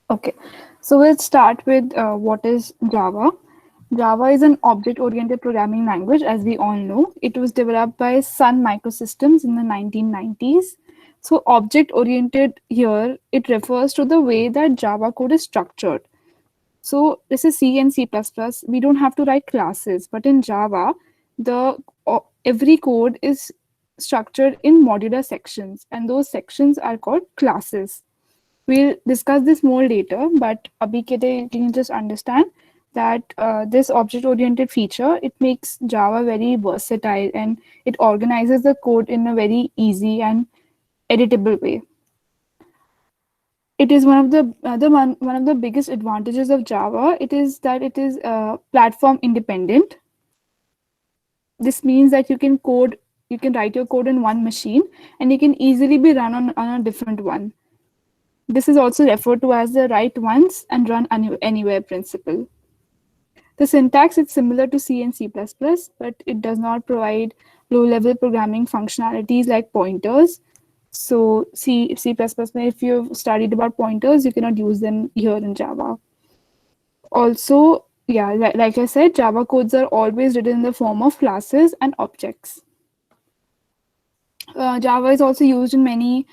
Okay, so we'll start with what is Java. Java is an object-oriented programming language, as we all know. It was developed by Sun Microsystems in the 1990s. So object-oriented here, it refers to the way that Java code is structured. So this is C and C++. We don't have to write classes, but in Java, every code is structured in modular sections, and those sections are called classes. We'll discuss this more later, but abhi ke liye you can just understand that this object-oriented feature, it makes Java very versatile and it organizes the code in a very easy and editable way. It is one of the biggest advantages of Java. It is that it is platform independent. This means that you can write your code in one machine and it can easily be run on a different one. This is also referred to as the write once and run anywhere principle. The syntax is similar to C and C++, but it does not provide low-level programming functionalities like pointers. So C++, if you've studied about pointers, you cannot use them here in Java. Also, yeah, like I said, Java codes are always written in the form of classes and objects. Java is also used in many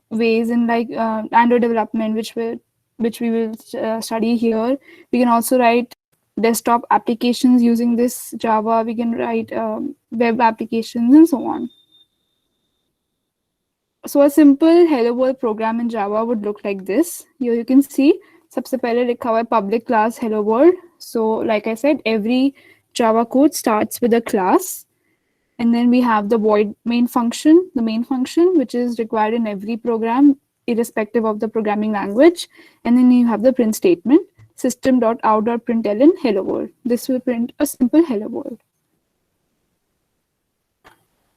ways in like Android development, which we will study here. We can also write desktop applications using this Java. We can write web applications and so on. So a simple hello world program in Java would look like this. Here you can see सबसे पहले लिखा हुआ है public class hello world. So like I said, every Java code starts with a class. And then we have the void main function, which is required in every program, irrespective of the programming language. And then you have the print statement, system.out.println hello world. This will print a simple hello world.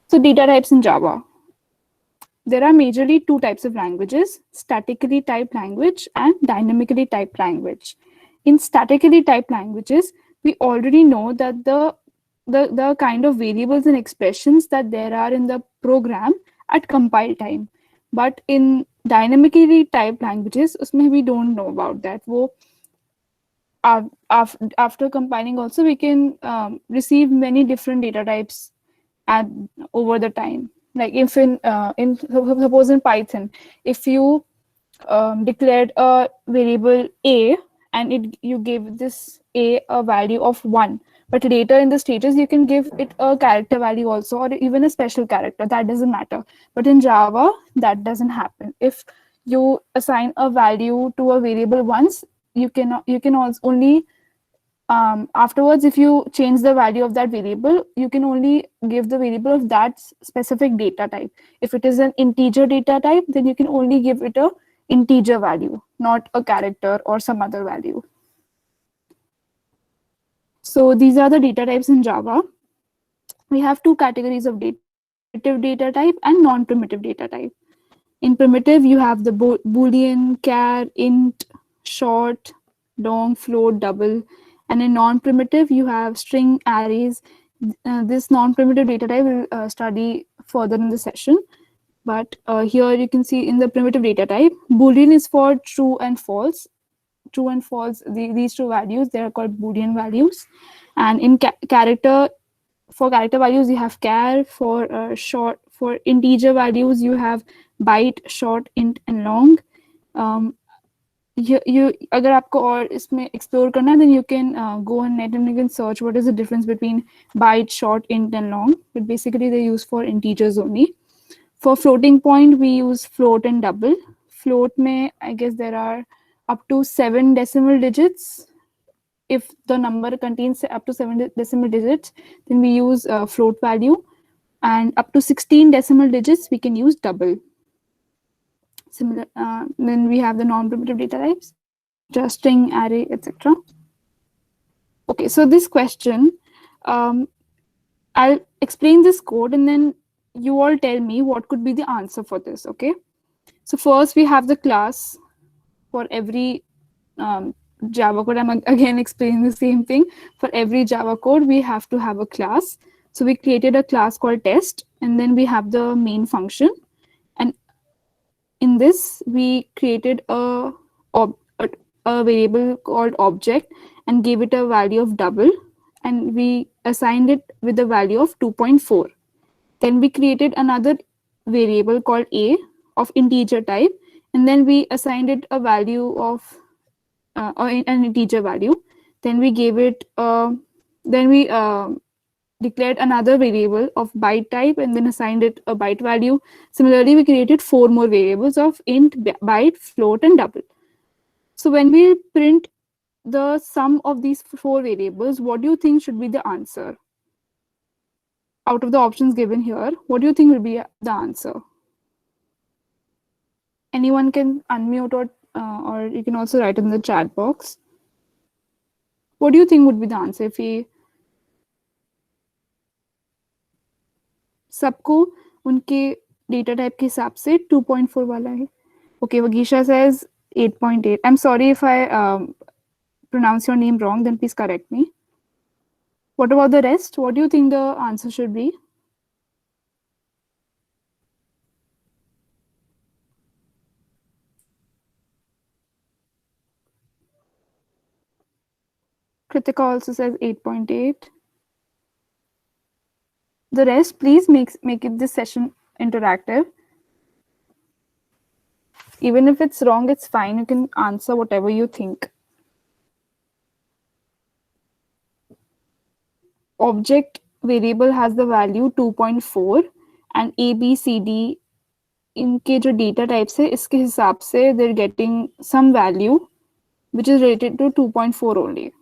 So data types in Java. There are majorly two types of languages, statically typed language and dynamically typed language. In statically typed languages, we already know that the kind of variables and expressions that there are in the program at compile time. But in dynamically typed languages, usme we don't know about that. After compiling also, we can receive many different data types over the time. Like if suppose in Python, if you declared a variable a and you give this a value of 1, but later in the stages you can give it a character value also, or even a special character, that doesn't matter. But in Java that doesn't happen. If you assign a value to a variable once, you can also only afterwards, if you change the value of that variable, you can only give the variable of that specific data type. If it is an integer data type, then you can only give it a integer value, not a character or some other value. So these are the data types in Java. We have two categories of data, primitive data type and non-primitive data type. In primitive, you have the Boolean, char, int, short, long, float, double. And in non-primitive, you have string arrays. This non-primitive data type we'll study further in the session. But here you can see in the primitive data type, Boolean is for true and false. True and false, these two values, they are called Boolean values. And in for character values, you have char. For integer values, you have byte, short, int, and long. अगर आपको और इसमें explore करना है, then you can go on net and you can search what is the difference between byte, short, int, and long. But basically, they're used for integers only. For floating point, we use float and double. Float में, I guess there are up to 7 decimal digits. If the number contains up to 7 decimal digits, then we use float value. And up to 16 decimal digits, we can use double. Similar. Then we have the non-primitive data types, just string, array, etc. Okay, so this question, I'll explain this code and then you all tell me what could be the answer for this, okay? So first we have the class for every Java code. I'm again explaining the same thing. For every Java code, we have to have a class. So we created a class called test, and then we have the main function. And in this, we created a ob- a, a variable called object and gave it a value of double, and we assigned it with the value of 2.4. Then we created another variable called a of integer type, and then we assigned it a value of or an integer value. Then we gave it then we declared another variable of byte type and then assigned it a byte value. Similarly, we created four more variables of int, byte, float, and double. So when we print the sum of these four variables, what do you think should be the answer? Out of the options given here, what do you think will be the answer? Anyone can unmute, or you can also write in the chat box. What do you think would be the answer if we सबको उनके data type के हिसाब से 2.4 वाला है? Okay, Vagisha says 8.8. I'm sorry if I pronounce your name wrong, then please correct me. What about the rest? What do you think the answer should be? Kritika also says 8.8. The rest, please make it this session interactive. Even if it's wrong, it's fine. You can answer whatever you think. Object variable has the value 2.4 and A, B, C, D इनके जो data types है इसके हिसाब से they're getting some value which is related to 2.4 only.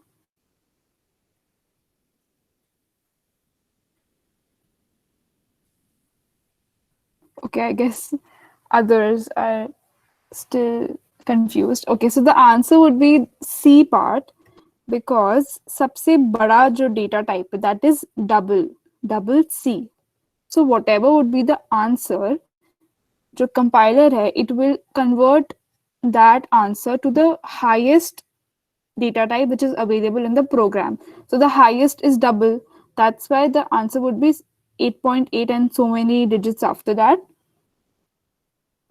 Okay, I guess others are still confused. Okay, so the answer would be C part, because सबसे बड़ा जो data type है that is double C. So whatever would be the answer, जो compiler है, it will convert that answer to the highest data type which is available in the program. So the highest is double. That's why the answer would be 8.8 and so many digits after that,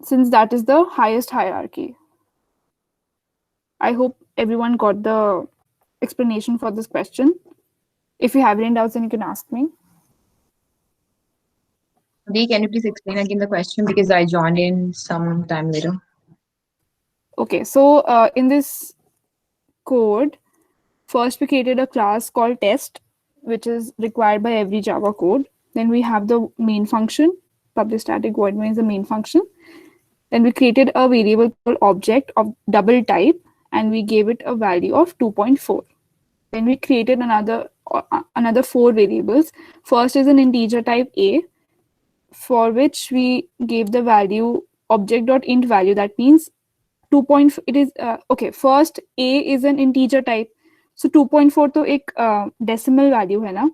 since that is the highest hierarchy. I hope everyone got the explanation for this question. If you have any doubts, then you can ask me. Dee, can you please explain again the question, because I joined in some time later? Okay, so in this code, first we created a class called test, which is required by every Java code. Then we have the main function, public static void main is the main function. Then we created a variable called object of double type, and we gave it a value of 2.4. Then we created another four variables. First is an integer type a, for which we gave the value object.int value. That means 2. It is okay. First, a is an integer type, so 2.4 तो एक decimal value है ना,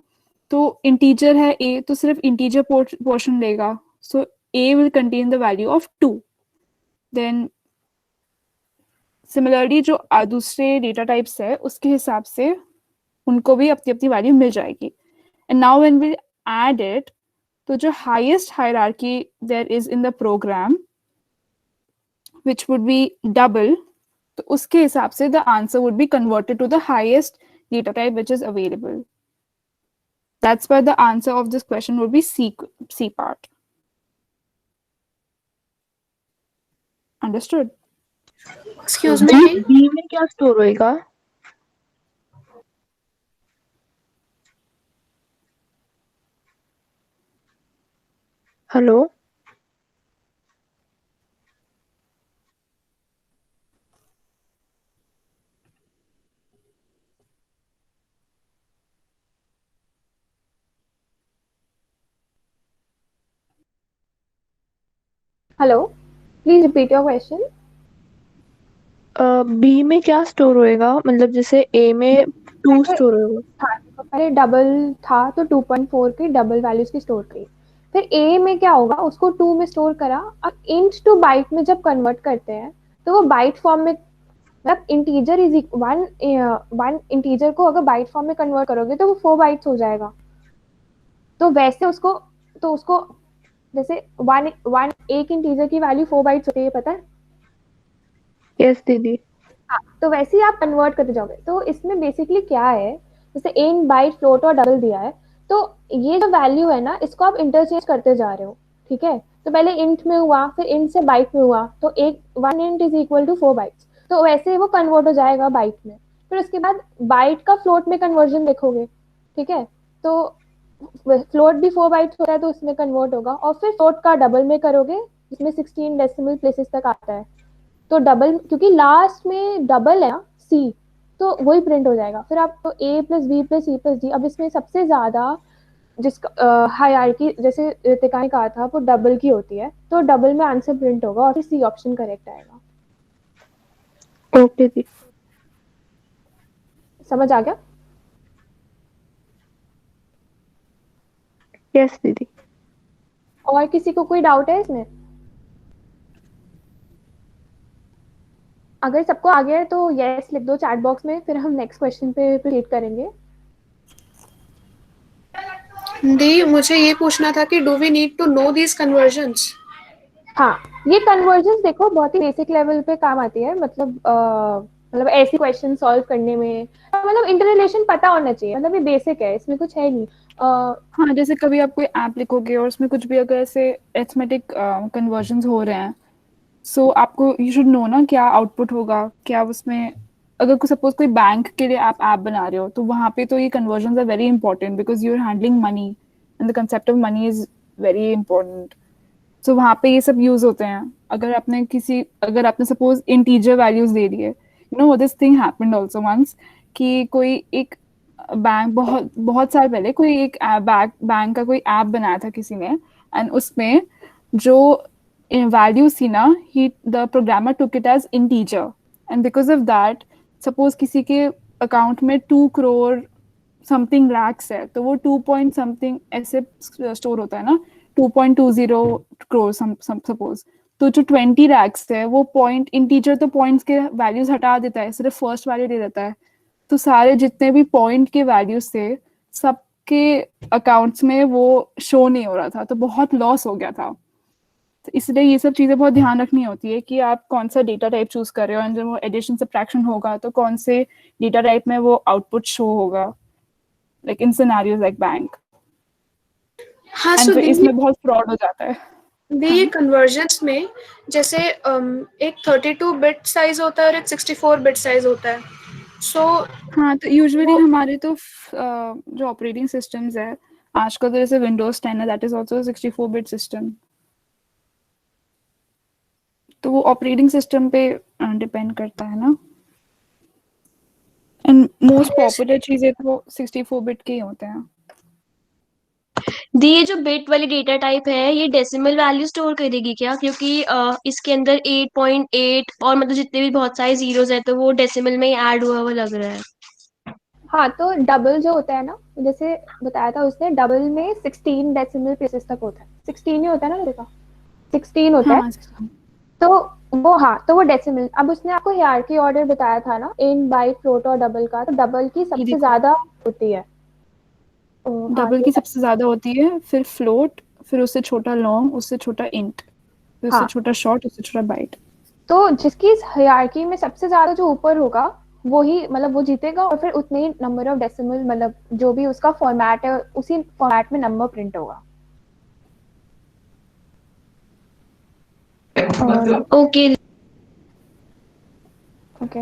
तो integer है a, तो सिर्फ integer portion लेगा. So a will contain the value of 2. Then similarly जो दूसरे डेटा टाइप्स है उसके हिसाब से उनको भी अपनी अपनी वैल्यू मिल जाएगी. And now when we add it, तो जो highest hierarchy there is in the program, which would be double, तो उसके हिसाब से the answer would be converted to the highest data type which is available. That's why the answer of this question would be C part. Understood? Excuse me. B में क्या store होएगा? Hello Hello. Please repeat your question. B में क्या store होएगा? मतलब जैसे ए में 2 store होएगा. था पहले डबल था तो 2.4 की डबल वैल्यूज की स्टोर करी. फिर ए में क्या होगा, उसको 2 में स्टोर करा. अब इंट टू बाइट में जब कन्वर्ट करते हैं तो वो बाइट फॉर्म में, मतलब इंटीजर इज वन इंटीजर को अगर बाइट फॉर्म में कन्वर्ट करोगे तो वो 4 बाइट्स हो जाएगा. तो वैसे उसको जैसे वन एक इंटीजर की वैल्यू 4 बाइट्स होती है, पता है? यस दीदी. हाँ, तो वैसे ही आप कन्वर्ट करते जाओगे। तो इसमें बेसिकली क्या है, जैसे इन बाइट फ्लोट और डबल दिया है, तो ये जो वैल्यू है ना, इसको आप इंटरचेंज करते जा रहे हो, ठीक है। तो पहले इंट में हुआ, फिर इंट से बाइट में हुआ, तो एक 1 int is equal to 4 bytes, तो वैसे ही वो कन्वर्ट हो जाएगा बाइट में। फिर उसके बाद बाइट का फ्लोट में कन्वर्जन देखोगे, ठीक है। तो फ्लोट भी 4 बाइट्स होता है, तो उसमें कन्वर्ट होगा, और फिर फ्लोट का डबल में करोगे, जिसमें 16 डेसिमल प्लेसेस तक आता है। तो डबल, क्योंकि लास्ट में डबल है ना, सी, तो वही प्रिंट हो जाएगा। फिर आप तो A plus B plus C plus D, अब इसमें सबसे ज्यादा जिसका हायरार्की, जैसे रितिका ने कहा था, वो डबल की होती है, तो डबल में आंसर प्रिंट होगा और फिर सी ऑप्शन करेक्ट आएगा। ओके दी। समझ आ गया? यस दीदी। और किसी को कोई डाउट है इसमें? अगर सबको आ गया है तो यस लिख दो चैट बॉक्स में, फिर हम नेक्स्ट क्वेश्चन पे प्रोसीड करेंगे। दी, मुझे ये पूछना था कि do we need to know these conversions? हाँ, ये कन्वर्जेंस देखो बहुत ही बेसिक लेवल पे काम आती है, मतलब ऐसे क्वेश्चन सॉल्व करने में, मतलब इंटररिलेशन पता होना चाहिए, मतलब ये बेसिक है, इसमें कुछ है नहीं। हाँ, जैसे कभी आप कोई ऐप लिखोगे और उसमें कुछ भी अगर ऐसे अरिथमेटिक कन्वर्जन्स हो रहे हैं, सो आपको यू शुड नो ना क्या आउटपुट होगा, क्या उसमें अगर को सपोज कोई बैंक के लिए आप ऐप बना रहे हो, तो वहाँ पे तो ये conversions are very important because you are handling money and the concept of money is very important. So वहाँ पे ये सब यूज होते हैं। अगर आपने सपोज इंटीजर वैल्यूज दे दिए, you know this thing happened also once, कि कोई एक बैंक बहुत बहुत साल पहले कोई एक बैंक का कोई ऐप बनाया था किसी ने, एंड उसमें जो वैल्यूज थी ना, he the programmer took it as integer, and because of that suppose किसी के अकाउंट में 2 करोड़ समथिंग लैक्स है, तो वो 2 पॉइंट समथिंग ऐसे स्टोर होता है ना, 2.20 करोड़ सपोज, तो जो 20 लैक्स है वो पॉइंट इंटीजर, तो पॉइंट्स के वैल्यूज हटा देता है, सिर्फ फर्स्ट वैल्यू दे देता है। तो सारे जितने भी पॉइंट के वैल्यूज थे, सबके अकाउंट्स में वो शो नहीं हो रहा था, तो बहुत लॉस हो गया था। तो इसलिए ये सब चीजें बहुत ध्यान रखनी होती है कि आप कौन सा डेटा टाइप चूज कर रहे हो, एंड जब वो एडिशन सब्ट्रैक्शन होगा तो कौन से डेटा टाइप में वो आउटपुट शो होगा, like in scenarios like bank. हाँ, एंड सो फिर दी, इसमें बहुत फ्रॉड हो जाता है। ये कन्वर्जन्स में जैसे एक 32 बिट साइज होता है और एक 64 बिट साइज होता है, सो हाँ, तो यूजुअली हमारे तो जो ऑपरेटिंग सिस्टम्स है आजकल, तो जैसे विंडोज 10 है, that is also 64 bit system, तो वो ऑपरेटिंग सिस्टम पे डिपेंड करता है ना। एंड मोस्ट पॉपुलर चीजें तो 64 बिट के ही होते हैं। दी, ये जो बिट वाली डेटा टाइप है, ये डेसिमल वैल्यू स्टोर करेगी क्या? क्योंकि इसके अंदर 8.8 और मतलब जितने भी बहुत सारे जीरोस है, तो वो डेसिमल में ही ऐड हुआ हुआ लग रहा है। हाँ, तो डबल जो होता है ना, जैसे बताया था उसने, डबल में 16 डेसिमल प्लेसेस तक होता है, 16 ही होता है ना देखा, 16 होता है। हाँ, तो वो, हाँ, तो वो डेसिमल, अब उसने आपको हायरार्की ऑर्डर बताया था ना, इन बाइट फ्लोट और डबल का, तो डबल की ये सबसे देखो, ज्यादा होती है। तो हाँ, डबल की सबसे ज्यादा होती है, फिर फ्लोट, फिर उससे छोटा लॉन्ग, उससे छोटा इंट, फिर उससे हाँ, छोटा शॉर्ट, उससे छोटा बाइट। तो जिसकी हायरार्की में सबसे ज्यादा जो ऊपर होगा, वो ही मतलब वो जीतेगा, और फिर उतने ही नंबर ऑफ डेसिमल, मतलब जो भी उसका फॉर्मेट है, उसी फॉर्मेट में नंबर प्रिंट होगा। और ओके। ओके,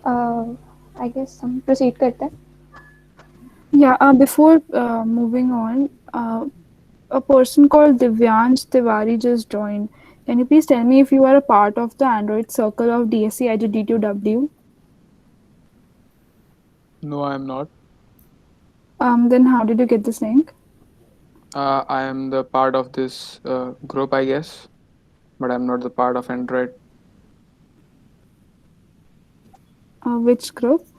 आई गेस हम प्रोसीड करते हैं। Yeah, before moving on, a person called Divyansh Tiwari just joined. Can you please tell me if you are a part of the Android circle of DSC IGD2W? No, I am not. Then how did you get this link? I am the part of this group, I guess, but I'm not the part of Android. Which group?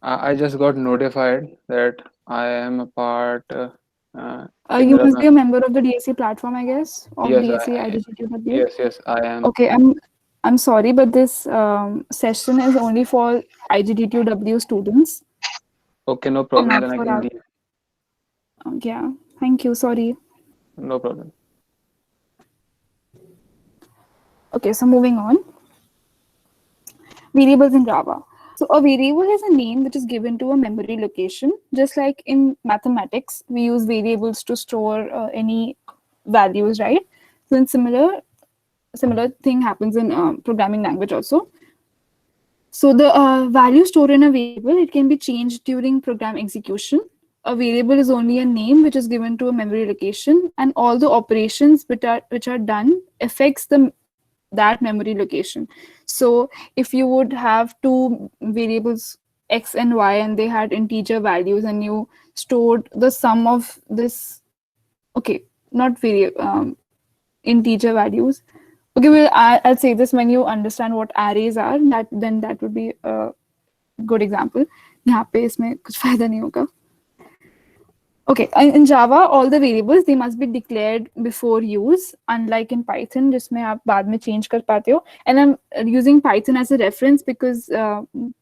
I just got notified that I am a part. In You the must be a member of the DSC platform, I guess, of yes, DSC IGD2W. yes, I am. Okay, I'm sorry, but this session is only for IGD2W students, Okay, no problem. not Then I for can our. leave. Yeah, thank you. Sorry. No problem. Okay, so moving on. Variables in Java. So a variable is a name which is given to a memory location. Just like in mathematics, we use variables to store any values, right? So in similar thing happens in programming language also. So the value stored in a variable, it can be changed during program execution. A variable is only a name which is given to a memory location, and all the operations which are done affects that memory location. So if you would have two variables x and y and they had integer values and you stored the sum of this, okay, not integer values. Okay, well, I'll say this when you understand what arrays are, that would be a good example. यहाँ पे इसमें कुछ फायदा नहीं होगा. Okay, in Java, all the variables, they must be declared before use, unlike in Python, जिसमें आप बाद में change कर पाते हो. And I'm using Python as a reference because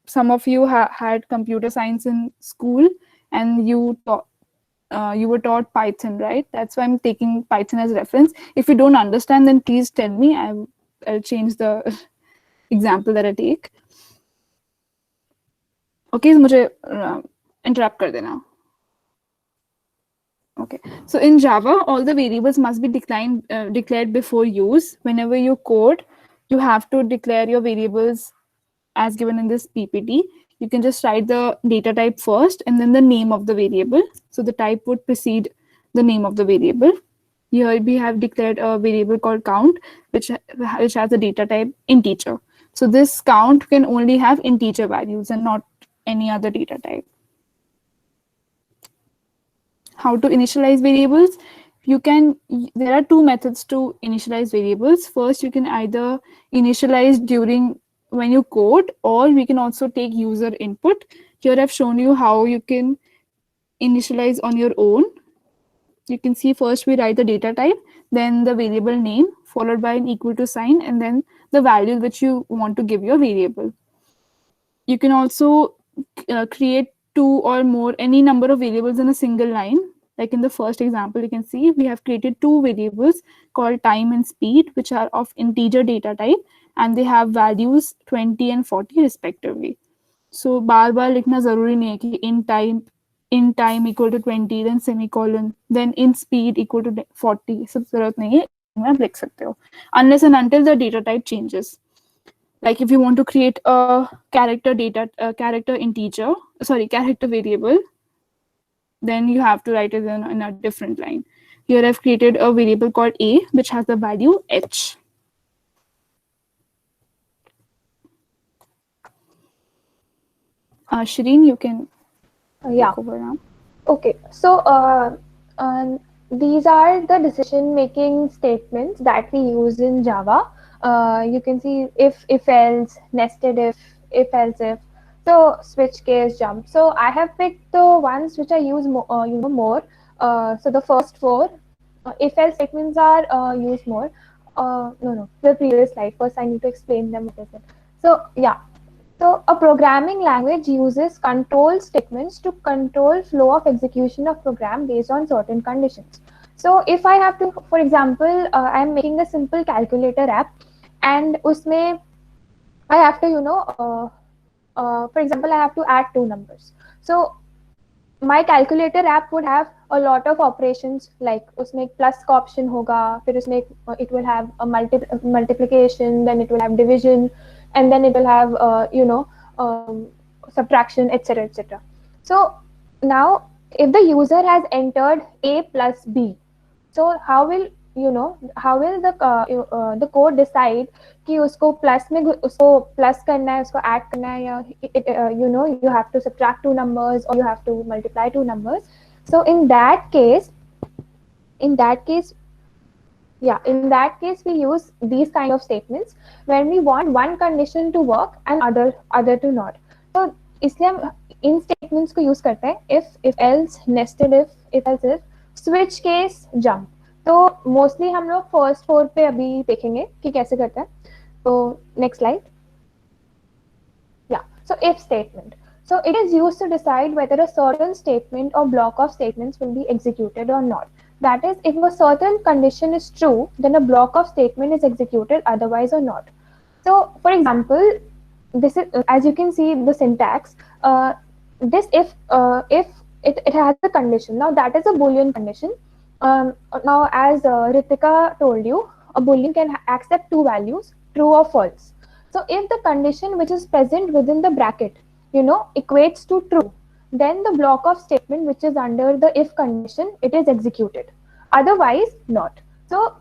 some of you had computer science in school and you were taught Python, right? That's why I'm taking Python as reference. If you don't understand, then please tell me. I'll change the example that I take. Okay, so मुझे interrupt कर देना. Okay, so in Java, all the variables must be declared before use. Whenever you code, you have to declare your variables as given in this PPT. You can just write the data type first and then the name of the variable. So the type would precede the name of the variable. Here we have declared a variable called count, which has a data type integer. So this count can only have integer values and not any other data type. How to initialize variables? There are two methods to initialize variables. First, you can either initialize during when you code, or we can also take user input. Here I've shown you how you can initialize on your own. You can see first we write the data type, then the variable name, followed by an equal to sign, and then the value which you want to give your variable. You can also create two or more, any number of variables in a single line. Like in the first example, you can see we have created two variables called time and speed, which are of integer data type, and they have values 20 and 40 respectively. So बार बार लिखना जरूरी नहीं है कि in time equal to 20, then semicolon, then in speed equal to 40. सब जरूरत नहीं है, आप लिख सकते हो. Unless and until the data type changes. Like if you want to create a character variable, then you have to write it in a different line. Here I've created a variable called a, which has the value h. Shireen, you can Yeah. take over now. Okay, so these are the decision-making statements that we use in Java. You can see if else, nested if else if, so switch case, jump. So I have picked the ones which I use more. So the first four, if else statements are used more. No, the previous slide. First, I need to explain them. So yeah. So a programming language uses control statements to control flow of execution of program based on certain conditions. So if I have to, for example, I am making a simple calculator app, and usme I have to, for example, I have to add two numbers. So my calculator app would have a lot of operations, like usme plus का option होगा, फिर उसमें it will have a multiplication, then it will have division, and then it will have subtraction, etc., etc. So now if the user has entered a plus b, so how will the code decide कि उसको plus में उसको plus करना है, उसको add करना है, या you have to subtract two numbers or you have to multiply two numbers. So in that case we use these kind of statements when we want one condition to work and other to not. So इसलिए हम इन statements को use करते हैं if else, nested if else if, switch case, jump. तो mostly हम लोग first four पे अभी देखेंगे कि कैसे करते हैं. तो next slide. So if statement. So it is used to decide whether a certain statement or block of statements will be executed or not. That is, if a certain condition is true, then a block of statement is executed, otherwise or not. So for example, this is as you can see the syntax. This if it has a condition. Now that is a Boolean condition. Now as Ritika told you, a Boolean can accept two values, true or false. So if the condition which is present within the bracket, equates to true, then the block of statement which is under the if condition, it is executed. Otherwise, not. So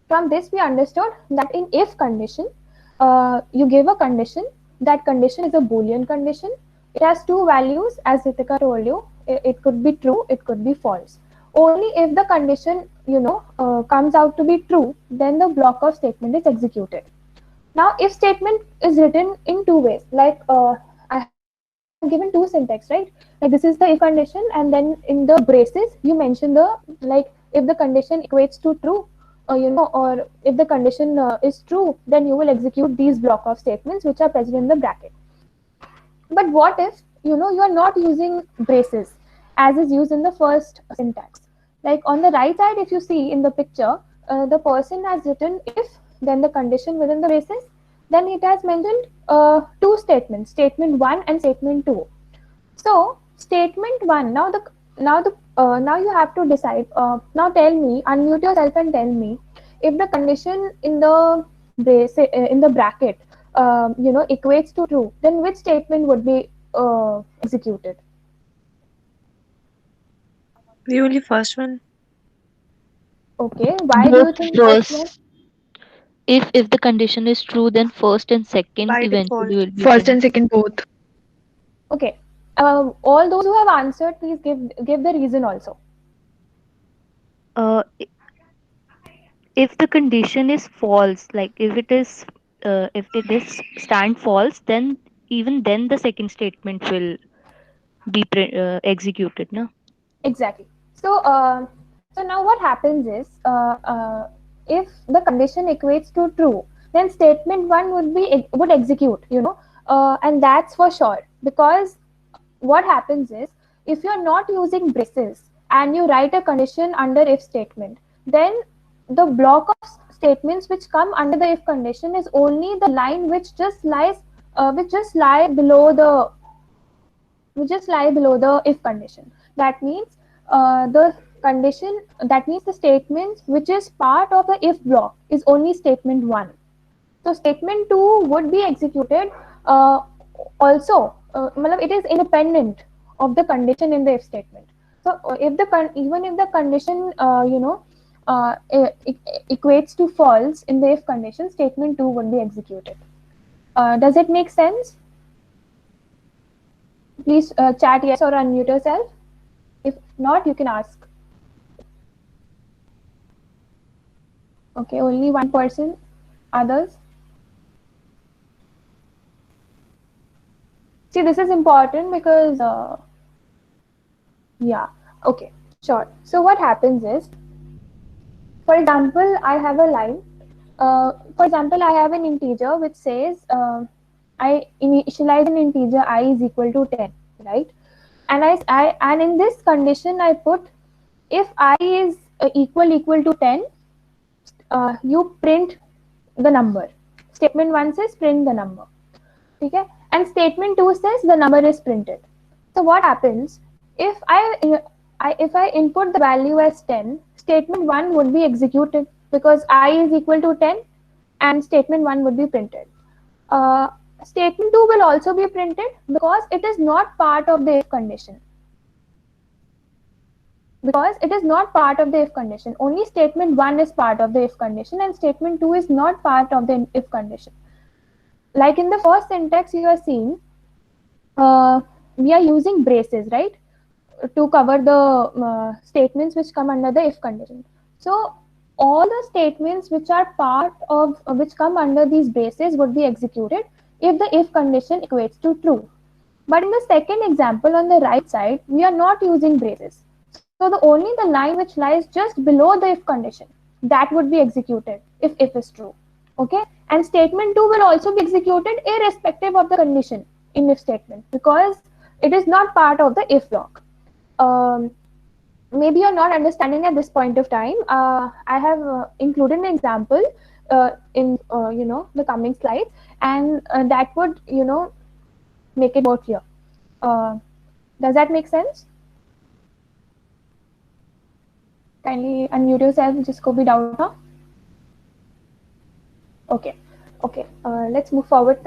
from this we understood that in if condition, you give a condition. That condition is a Boolean condition. It has two values, as Ritika told you. It could be true, it could be false. Only if the condition, comes out to be true, then the block of statement is executed. Now, if statement is written in two ways, like I have given two syntax, right? Like this is the if condition, and then in the braces you mention the, like, if the condition equates to true, or if the condition is true, then you will execute these block of statements which are present in the bracket. But what if you are not using braces as is used in the first syntax? Like on the right side, if you see in the picture, the person has written if, then the condition within the braces, then it has mentioned two statements, statement 1 and statement 2. So statement 1, now you have to decide. Now tell me, unmute yourself and tell me if the condition in the bracket equates to true, then which statement would be executed? The only first one. Okay, why do you Both think first one? first. If the condition is true, then first and second By eventually default. will be First true. and second both. Okay, all those who have answered, please give the reason also. Uh, i- if the condition is false, like if it is stand false, then even then the second statement will be executed, no? Exactly. So now what happens is, if the condition equates to true, then statement 1 would execute, and that's for sure, because what happens is, if you're not using braces and you write a condition under if statement, then the block of statements which come under the if condition is only the line which just lie below the if condition. That means the statements which is part of the if block is only statement 1. So statement 2 would be executed also. It is independent of the condition in the if statement. So even if the condition equates to false in the if condition, statement 2 would be executed. Does it make sense? Please chat yes or unmute yourself. If not, you can ask. Okay, only one person. Others? See, this is important because, yeah, okay, sure. So what happens is, for example, I have a line. For example, I have an integer which says, I initialize an integer I is equal to 10, right? And in this condition, I put if I is equal to 10, you print the number. Statement 1 says print the number. Okay? And statement 2 says the number is printed. So what happens if I input the value as 10, statement 1 would be executed because I is equal to 10 and statement 1 would be printed. Statement 2 will also be printed because it is not part of the if condition. Because it is not part of the if condition. Only statement 1 is part of the if condition and statement 2 is not part of the if condition. Like in the first syntax you are seeing, we are using braces, right, to cover the statements which come under the if condition. So all the statements which are part of which come under these braces would be executed if the if condition equates to true. But in the second example on the right side, we are not using braces. So only the line which lies just below the if condition, that would be executed if is true. Okay, and statement 2 will also be executed irrespective of the condition in if statement because it is not part of the if block. Maybe you're not understanding at this point of time. I have included an example in the coming slides, and that would make it more clear. Does that make sense? Kindly unmute yourself, जिसको भी doubt हो. Okay. Let's move forward.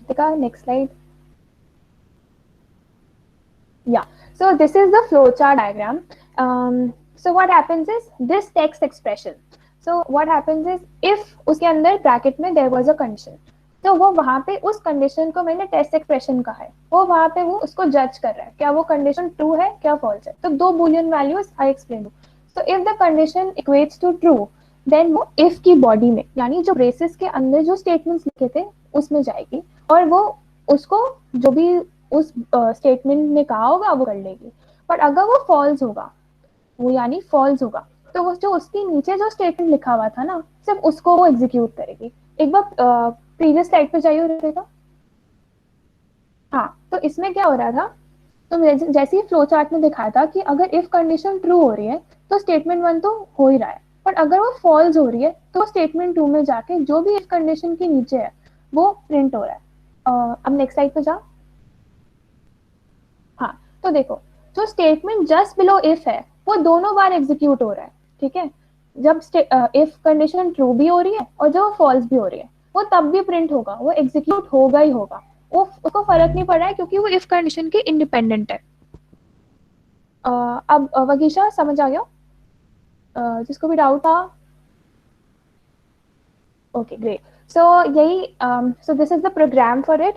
Tika, next slide. Yeah. So this is the flowchart diagram. So what happens is this text expression. So what happens is if उसके अंदर bracket में there was a condition, तो वो वहाँ पे उस condition को मैंने टेस्ट एक्सप्रेशन कहा है, वो वहाँ पे वो उसको जज कर रहा है क्या वो condition ट्रू है क्या फॉल्स है. तो दो boolean values I explained. So if the condition equates to true, then वो if की बॉडी में यानी जो ब्रेसेस के अंदर जो स्टेटमेंट्स लिखे थे उसमें जाएगी और वो उसको जो भी उस स्टेटमेंट ने कहा होगा वो कर लेगी. पर अगर वो फॉल्स होगा, वो यानी फॉल्स होगा, तो वो जो उसके नीचे जो स्टेटमेंट लिखा हुआ था ना सिर्फ उसको वो एग्जीक्यूट करेगी. एक बार प्रीवियस स्लाइड पे जाइए रहेगा. हाँ, तो इसमें क्या हो रहा था, तो जैसे ही फ्लो चार्ट में दिखाया था कि अगर इफ कंडीशन ट्रू हो रही है तो स्टेटमेंट 1 तो हो ही रहा है, पर अगर वो फॉल्स हो रही है तो स्टेटमेंट 2 में जाके जो भी इफ कंडीशन के नीचे है वो प्रिंट हो रहा है. अब नेक्स्ट स्लाइड पे जाओ. हाँ, तो देखो जो स्टेटमेंट जस्ट बिलो इफ है वो दोनों बार एग्जीक्यूट हो रहा है. ठीक है, जब इफ कंडीशन ट्रू भी हो रही है और जब फॉल्स भी हो रही है वो तब भी प्रिंट होगा, वो एग्जीक्यूट होगा ही होगा. वो उसको फर्क नहीं पड़ रहा है क्योंकि वो इफ कंडीशन के इंडिपेंडेंट है. अब वगीशा समझ आ गया? जिसको भी डाउट था. Okay great. सो यही so this is the program for it.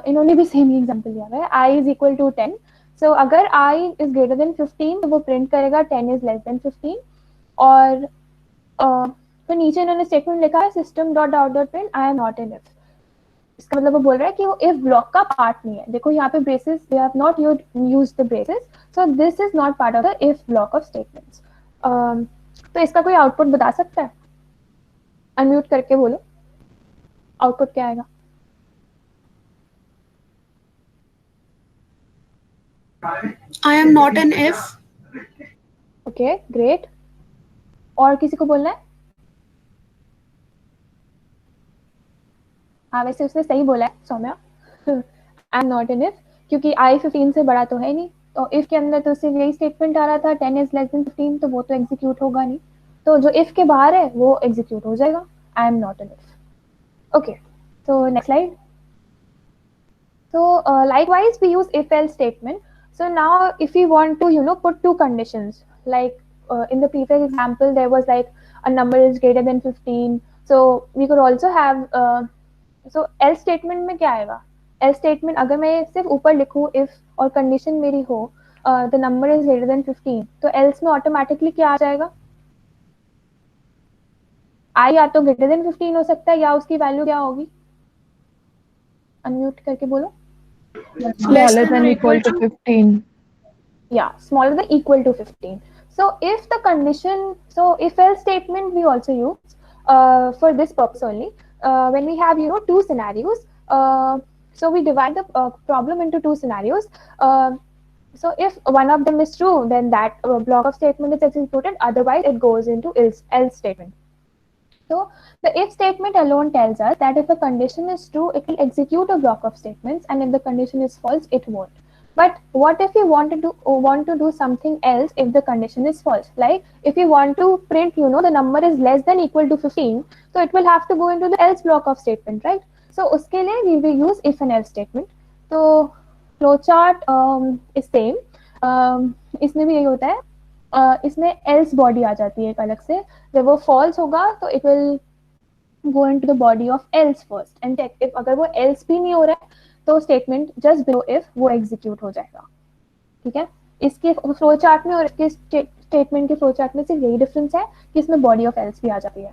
इन्होंने भी सेम ही एग्जांपल दिया है. I is equal to 10. So अगर I is greater than 15 तो वो प्रिंट करेगा 10 is less than 15. और तो नीचे इन्होंने स्टेटमेंट लिखा है system dot out dot print I am not an if. इसका मतलब वो बोल रहा है कि वो if ब्लॉक का पार्ट नहीं है. देखो यहाँ पे braces, they have not used the braces, so this is not part of the if block of statements. तो इसका कोई आउटपुट बता सकता है? अनम्यूट करके बोलो, आउटपुट क्या आएगा? I am not an if. Okay great. और किसी को बोलना है? हाँ, वैसे उसने सही बोला है Saumya. I am not an if, क्योंकि I 15 से बड़ा तो है नहीं. तो इफ के अंदर तो सिर्फ यही स्टेटमेंट आ रहा था 10 is less than 15, तो वो तो एग्जीक्यूट होगा नहीं. तो जो इफ के बाहर है वो एग्जीक्यूट हो जाएगा. आई am not an if. Okay, so next slide. So likewise we use if else statement. So now if we want to put two conditions, like in the previous example there was like a number is greater than 15, so we could also have so else statement में क्या आएगा? else statement अगर मैं सिर्फ ऊपर लिखूं if और condition मेरी हो the number is greater than 15, तो else में automatically क्या आ जाएगा? I या तो greater than 15 हो सकता है या उसकी वैल्यू क्या होगी? अनम्यूट करके बोलो. Smaller than equal to 15. Yeah, smaller than equal to 15. So if the condition, so if else statement we also use for this purpose only. When we have two scenarios, so we divide the problem into two scenarios. So if one of them is true, then that block of statement is executed. Otherwise, it goes into else statement. So the if statement alone tells us that if a condition is true, it will execute a block of statements, and if the condition is false, it won't. But what if we want to do something else if the condition is false? Like if we want to print, the number is less than equal to 15, so it will have to go into the else block of statement, right? So uske liye we will use if and else statement. So flowchart is same. इसमें भी यही होता है. इसमें else body आ जाती है एक अलग से. जब वो false होगा तो it will go into the body of else first and check if अगर वो else भी नहीं हो रहा है तो स्टेटमेंट जस्ट बिलो इफ वो एग्जीक्यूट हो जाएगा. ठीक है, इसके फ्लो चार्ट में और इसके स्टेटमेंट के फ्लो चार्ट में सिर्फ यही डिफरेंस है कि इसमें बॉडी ऑफ एल्स भी आ जाती है.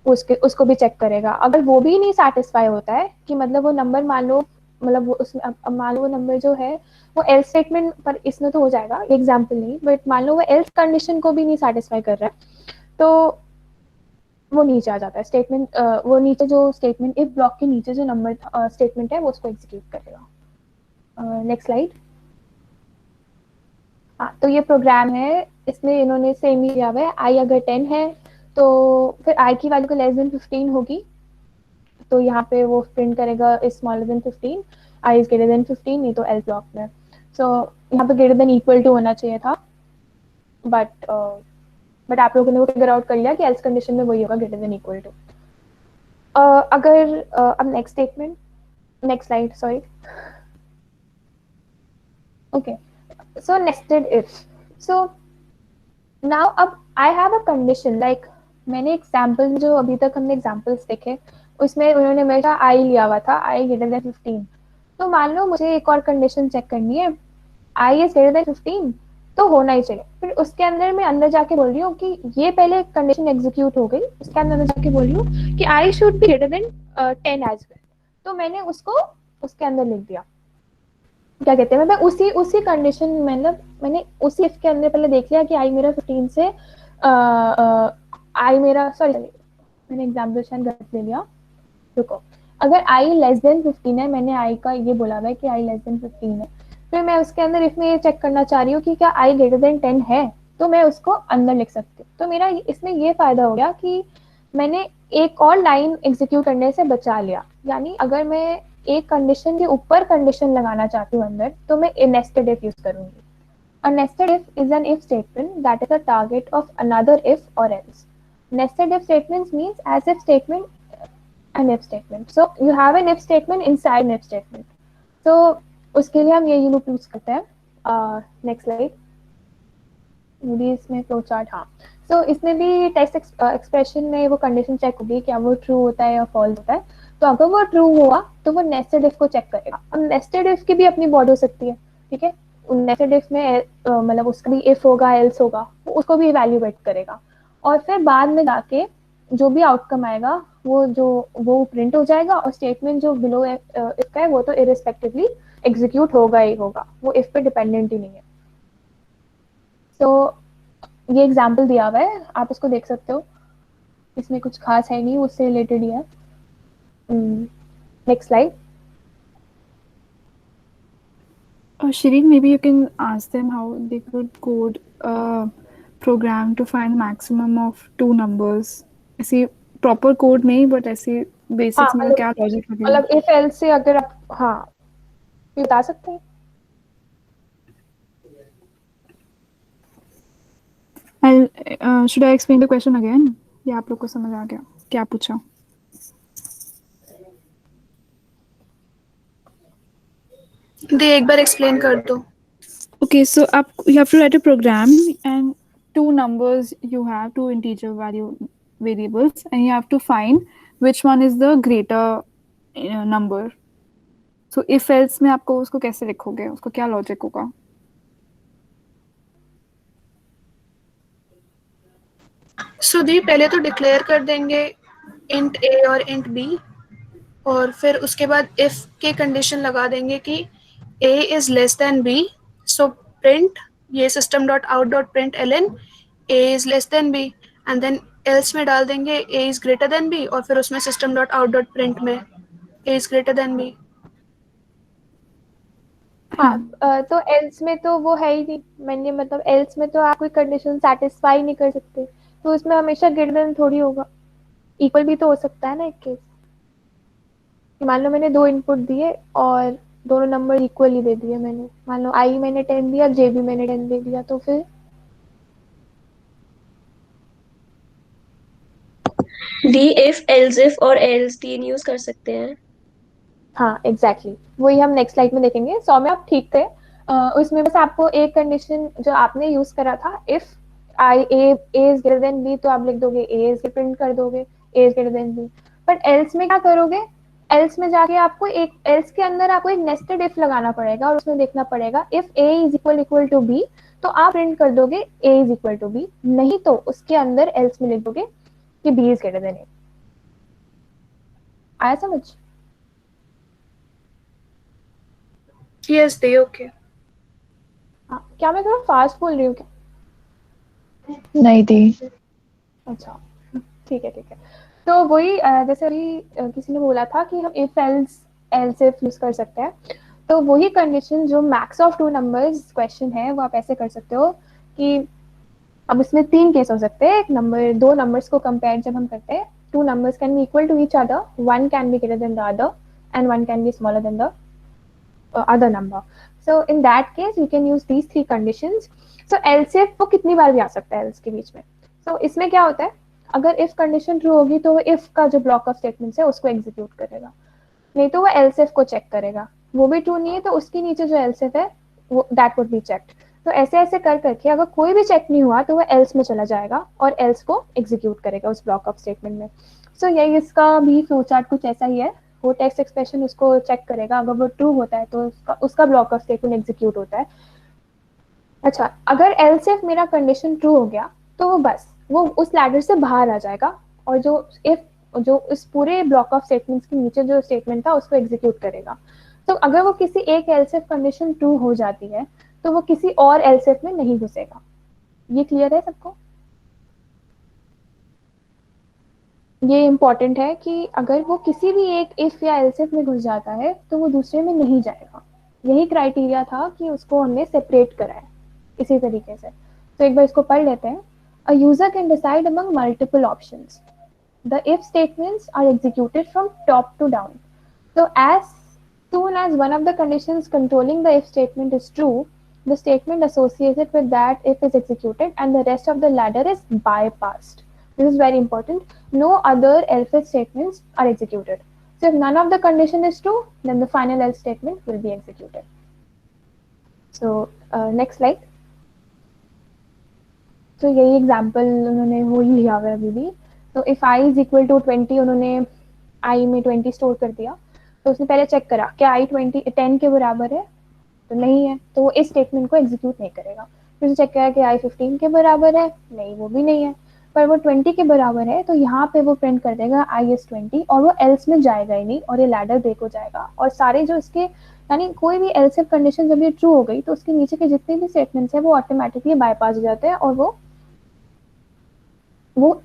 उसको भी चेक करेगा. अगर वो भी नहीं सेटिस्फाई होता है कि मतलब वो नंबर मान लो वो नंबर जो है वो एल्स स्टेटमेंट पर इसमें तो हो जाएगा, एग्जाम्पल नहीं, बट मान लो वो एल्स कंडीशन को भी नहीं सेटिस्फाई कर रहा है तो वो नीचे आ जाता है स्टेटमेंट. वो नीचे जो स्टेटमेंट इफ ब्लॉक के नीचे जो नंबर स्टेटमेंट है वो उसको एग्जीक्यूट करेगा. Next slide. हाँ, तो ये प्रोग्राम है, इसमें इन्होंने सेम ही दिया हुआ है. आई अगर 10 है तो फिर I की वैल्यू को लेस देन 15 होगी, तो यहाँ पे वो प्रिंट करेगा is smaller than 15, I is greater then 15, नहीं तो एल्स ब्लॉक में। सो यहाँ पे ग्रेटर देन इक्वल टू होना चाहिए था, बट आप लोगों ने वो फिगर आउट कर लिया कि एल्स कंडीशन में वही होगा, ग्रेटर देन इक्वल टू। अगर अब next statement, next slide, sorry. Okay, so nested if. So now अब I have a condition, like मैंने एग्जाम्पल, जो अभी तक हमने एग्जाम्पल्स देखे उसमें उन्होंने मेरा आई लिया हुआ था, आई ग्रेटर देन 15। तो मान लो मुझे एक और कंडीशन चेक करनी है, आई इज ग्रेटर देन 15, तो होना ही चाहिए। फिर उसके अंदर मैं अंदर जाके बोल रही हूँ कि ये पहले कंडीशन एग्जीक्यूट हो गई, उसके अंदर जाके बोल रही हूँ कि I should be greater than 10 as well. तो मैंने उसको उसके अंदर लिख दिया, क्या कहते हैं, मैं उसी कंडीशन, मतलब मैंने उसी इफ के अंदर पहले देख लिया कि आई मेरा 15 से आई मेरा, सॉरी मैंने एग्जाम्पल शायद गलत ले लिया, रुको। अगर आई लेस देन 15 है, मैंने आई का ये बोला हुआ है कि आई लेस देन 15 है, फिर मैं उसके अंदर इफ में ये चेक करना चाह रही हूँ कि क्या आई ग्रेटर देन 10 है, तो मैं उसको अंदर लिख सकती हूँ। तो मेरा इसमें ये फायदा हो गया कि मैंने एक और लाइन एग्जीक्यूट करने से बचा लिया। यानी अगर मैं एक कंडीशन के ऊपर कंडीशन लगाना चाहती हूँ अंदर, तो मैं नेस्टेड इफ यूज करूंगी। A nested if is an if statement that is a target of another if or else. Nested if statements means as if statement, an if statement. So you have an if statement inside an if statement. So उसके लिए हम ये loop use करते हैं। Next slide, मेरी इसमें flow chart, हाँ। सो इसमें भी टेस्ट एक्सप्रेशन में वो कंडीशन चेक होगी क्या वो ट्रू होता है या फॉल्स होता है। तो अगर वो ट्रू हुआ तो वो नेस्टेड इफ को चेक करेगा। अब नेस्टेड इफ की भी अपनी बॉडी हो सकती है, ठीक है। नेस्टेड इफ में मतलब उसका भी इफ होगा एल्स होगा, वो उसको भी इवैल्यूएट करेगा, और फिर बाद में जाके जो भी आउटकम आएगा वो प्रिंट हो जाएगा, और स्टेटमेंट जो बिलो इफ का है वो तो इररिस्पेक्टिवली एग्जीक्यूट होगा ही होगा, वो इफ पे डिपेंडेंट ही नहीं है। तो ये एग्जाम्पल दिया हुआ है, आप इसको देख सकते हो, इसमें कुछ खास है नहीं, उससे रिलेटेड ही है। Next slide. Shireen, maybe you can ask them how they could code a program to find the maximum of two numbers. ऐसे proper code नहीं, but ऐसे basics में क्या logic लगेगा? मतलब if else से अगर आप, हाँ, ये बता सकते हैं? Should I explain the question again? या आप लोग को समझ आ गया क्या पूछा? दे एक बार एक्सप्लेन कर दो। Okay, so you have to write a program and two numbers, you have two integer variables, and you have to find which one is the greater number. So if else में आपको उसको कैसे लिखोगे, उसको क्या logic होगा? सो दी पहले तो डिक्लेयर कर देंगे इंट ए और इंट बी, और फिर उसके बाद इफ के कंडीशन लगा देंगे कि a is less than b, so print ये system dot out dot print ln a is less than b, and then else में डाल देंगे a is greater than b, और फिर उसमें system dot out dot print में a is greater than b। हाँ, तो एल्स में तो वो है ही नहीं, मैंने मतलब एल्स में तो आप कोई कंडीशन सेटिस्फाई नहीं कर सकते, तो उसमें हमेशा ग्रेटर देन थोड़ी होगा, इक्वल भी तो हो सकता है ना। एक केस मान लो मैंने दो इनपुट दिए और दोनों नंबर इक्वल ही दे दिए, मैंने मान लो आई मैंने 10 दिया, जे भी मैंने 10 दे दिया, तो फिर दी इफ एल्स इफ और एल्स तीन यूज कर सकते हैं। हाँ एग्जैक्टली वही हम नेक्स्ट स्लाइड में देखेंगे। 100 में आप ठीक थे, उसमें बस आपको एक कंडीशन जो आपने यूज करा था, if I a is greater than b, तो आप लिख दोगे ए इज, प्रिंट कर दोगे ए is greater than b. But else में क्या करोगे, एल्स में जाके आपको एक एल्स के अंदर आपको एक नेस्टेड इफ लगाना पड़ेगा, और उसमें देखना पड़ेगा if A is equal to B, तो आप प्रिंट कर दोगे ए इज इक्वल टू बी, नहीं तो उसके अंदर एल्स में लिख दोगे कि B is greater than A. आया समझ? Yes they okay. हाँ, क्या मैं थोड़ा फास्ट बोल रही हूँ क्या? नहीं दी। अच्छा ठीक है ठीक है। तो वही जैसे अभी किसी ने बोला था कि हम if else else if use कर सकते हैं, तो वही कंडीशन जो max of two numbers question है वो आप ऐसे कर सकते हो कि अब उसमें 3 केस हो सकते हैं, एक नंबर, 2 नंबर्स को कंपेयर जब हम करते हैं, 2 numbers can be equal to each other, one can be greater than the other and one can be smaller than the other number. So in that case we can use these 3 conditions. So else if वो कितनी बार भी आ सकता है else के बीच में. So इसमें क्या होता है, अगर if condition true होगी तो वो if का जो block of statements है उसको execute करेगा, नहीं तो वो else if को check करेगा, वो भी true नहीं है तो उसके नीचे जो else if है वो that would be checked. तो ऐसे ऐसे कर करके अगर कोई भी चेक नहीं हुआ तो वो else में चला जाएगा और else को एग्जीक्यूट करेगा उस ब्लॉक ऑफ स्टेटमेंट में. सो यही इसका भी फ्लो चार्ट कुछ ऐसा ही है. वो टेक्स्ट एक्सप्रेशन उसको चेक करेगा, अगर वो ट्रू होता है तो उसका ब्लॉक ऑफ स्टेटमेंट एग्जीक्यूट होता है. अच्छा, अगर else if मेरा कंडीशन ट्रू हो गया तो वो बस वो उस लैडर से बाहर आ जाएगा और जो इस पूरे ब्लॉक ऑफ स्टेटमेंट्स के नीचे जो स्टेटमेंट था उसको एग्जीक्यूट करेगा. तो अगर वो किसी एक else if कंडीशन ट्रू हो जाती है तो वो किसी और else if में नहीं घुसेगा. ये क्लियर है सबको? ये इम्पोर्टेंट है कि अगर वो किसी भी एक इफ या else if में घुस जाता है तो वो दूसरे में नहीं जाएगा. यही क्राइटेरिया था कि उसको हमने सेपरेट करा है इसी तरीके से. तो एक बार इसको पढ़ लेते हैं. A user can decide among multiple options. The if statements are executed from top to down. So as soon as one of the conditions controlling the if statement is true, the statement associated with that if is executed and the rest of the ladder is bypassed. This is very important. No other else if statements are executed. So if none of the condition is true, then the final else statement will be executed. So next slide. तो यही example उन्होंने वही लिया हुआ है अभी भी. तो if i is equal to 20, उन्होंने i में 20 स्टोर कर दिया, तो उसने पहले चेक करा क्या i 10 के बराबर है, तो नहीं है, तो वो इस स्टेटमेंट को एग्जीक्यूट नहीं करेगा. फिर चेक करा कि i 15 के बराबर है, नहीं वो भी नहीं है, पर वो 20 के बराबर है, तो यहाँ पे वो प्रिंट कर देगा i is 20 और वो else में जाएगा ही नहीं और ये लैडर ब्रेक हो जाएगा. और सारे जो इसके यानी कोई भी else if कंडीशन जब ये ट्रू हो गई तो उसके नीचे के जितने भी स्टेटमेंट्स हैं वो ऑटोमेटिकली बाईपास हो जाते हैं और वो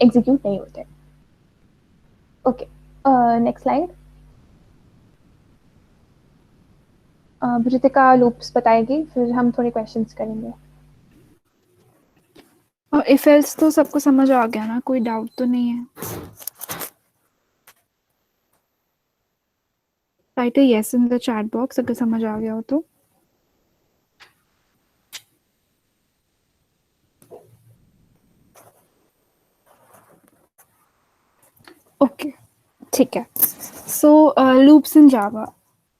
एग्जीक्यूट नहीं होते. Okay, next slide. Bhritika loops बताएगी, फिर हम थोड़े क्वेश्चंस करेंगे. इफ एल्स तो सबको समझ आ गया ना, कोई डाउट तो नहीं है? Right a yes in the chat box अगर समझ आ गया हो तो. ओके, ठीक है. सो लूप्स इन जावा,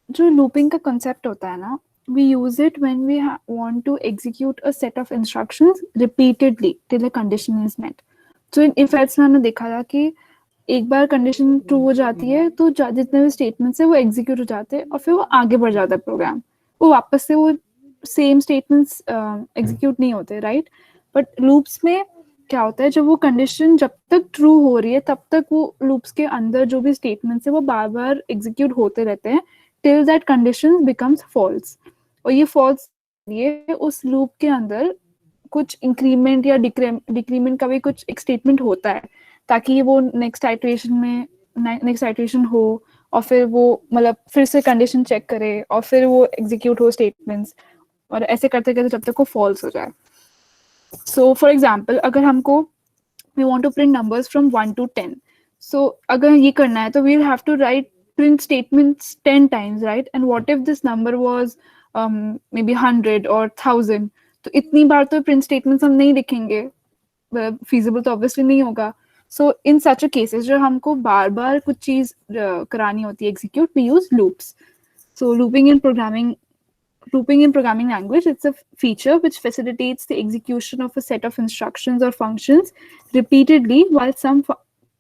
जो लूपिंग का कंसेप्ट होता है ना, we use it when we want to execute a set of instructions repeatedly till a condition is met. So in if else में हमने देखा था कि एक बार कंडीशन ट्रू हो जाती है तो जितने भी स्टेटमेंट्स है वो एग्जीक्यूट हो जाते हैं और फिर वो आगे बढ़ जाता है प्रोग्राम, वो वापस से वो सेम स्टेटमेंट्स एग्जीक्यूट नहीं होते, राइट. बट लूप्स में क्या होता है, जब वो कंडीशन जब तक ट्रू हो रही है तब तक वो लूप्स के अंदर जो भी स्टेटमेंट्स है वो बार बार एग्जीक्यूट होते रहते हैं till that condition becomes false. और ये false ये उस लूप के अंदर कुछ इंक्रीमेंट या डिक्रीमेंट का भी कुछ एक स्टेटमेंट होता है ताकि वो नेक्स्ट आइटरेशन हो और फिर वो मतलब फिर से कंडीशन चेक करे और फिर वो एग्जीक्यूट हो स्टेटमेंट्स, और ऐसे करते करते जब तक वो फॉल्स हो जाए. सो फॉर एग्जाम्पल अगर हमको we want to print numbers from 1 to 10, so अगर ये करना है तो we will have to write print statements 10 times, right? And what if this number was maybe 100 or 1000? तो इतनी बार तो print statements हम नहीं लिखेंगे, feasible तो obviously नहीं होगा. So in such a cases जो हमको बार बार कुछ चीज करानी होती है execute, we use loops. So looping in programming language, it's a feature which facilitates the execution of a set of instructions or functions repeatedly while some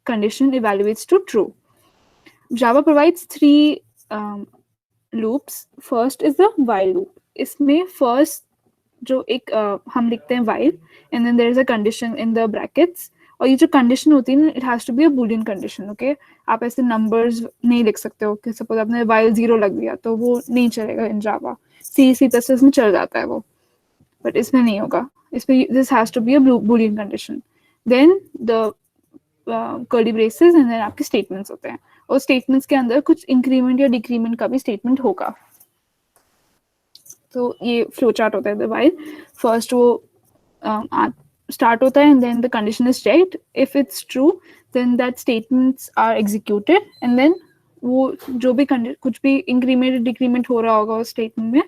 condition evaluates to true. Java provides 3 loops. First is the while loop. इसमें first जो एक हम लिखते हैं while and then there is a condition in the brackets, और ये जो condition होती है ना, it has to be a boolean condition. Okay, आप ऐसे numbers नहीं लिख सकते हो कि suppose आपने while 0 लग दिया तो वो नहीं चलेगा in Java. C++ में चल जाता है वो, but इसमें नहीं होगा. इसमें this has to be a boolean condition. Then the curly braces and then आपके statements होते हैं, और स्टेटमेंट्स के अंदर कुछ इंक्रीमेंट या डिक्रीमेंट का भी स्टेटमेंट होगा. तो ये फ्लो चार्ट होता है. वाइल फर्स्ट वो start होता है and then the condition is checked. If it's true, then that statements are executed and then वो जो भी कुछ भी increment decrement हो रहा होगा उस statement में,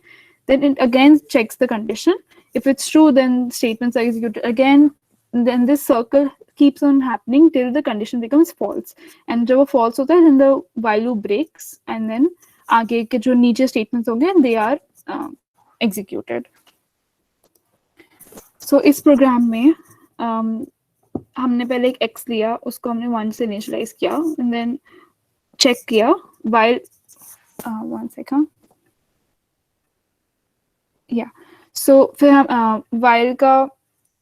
then it again checks the condition. If it's true, then statements are executed again. Then this circle keeps on happening till the condition becomes false. And जब वो false होता है, then the while loop breaks and then आगे के जो नीचे statements होंगे they are executed. So इस प्रोग्राम में हमने पहले एक x लिया, उसको हमने 1 से इनिशियलाइज किया and then चेक किया while one second. Yeah. So फिर हम while का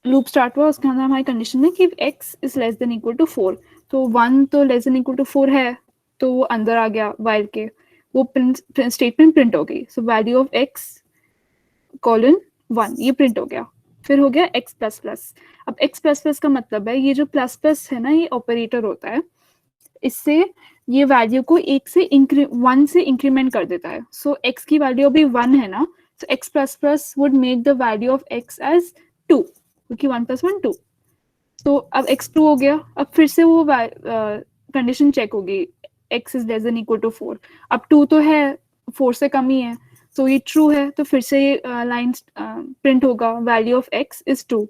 लूप स्टार्ट हुआ, उसके अंदर हमारी कंडीशन है कि x is less than equal to 4. तो 1 तो less than equal to 4 है, तो वो अंदर आ गया while के, वो स्टेटमेंट प्रिंट हो गई. So value of x colon 1 ये प्रिंट हो गया. फिर हो गया x प्लस प्लस. अब x प्लस प्लस का मतलब है ये जो प्लस प्लस है ना, ये ऑपरेटर होता है, इससे ये वैल्यू को 1 से इंक्रीमेंट कर देता है. सो x की वैल्यू अभी 1 है ना, so x plus plus would make the value of x as 2, क्योंकि 1 + 1 2. तो अब x 2 हो गया. अब फिर से वो कंडीशन चेक होगी, x is less than equal to 4. अब 2 तो है, 4 से कम ही है, तो ये ट्रू है. तो फिर से लाइन प्रिंट होगा वैल्यू ऑफ x इज 2.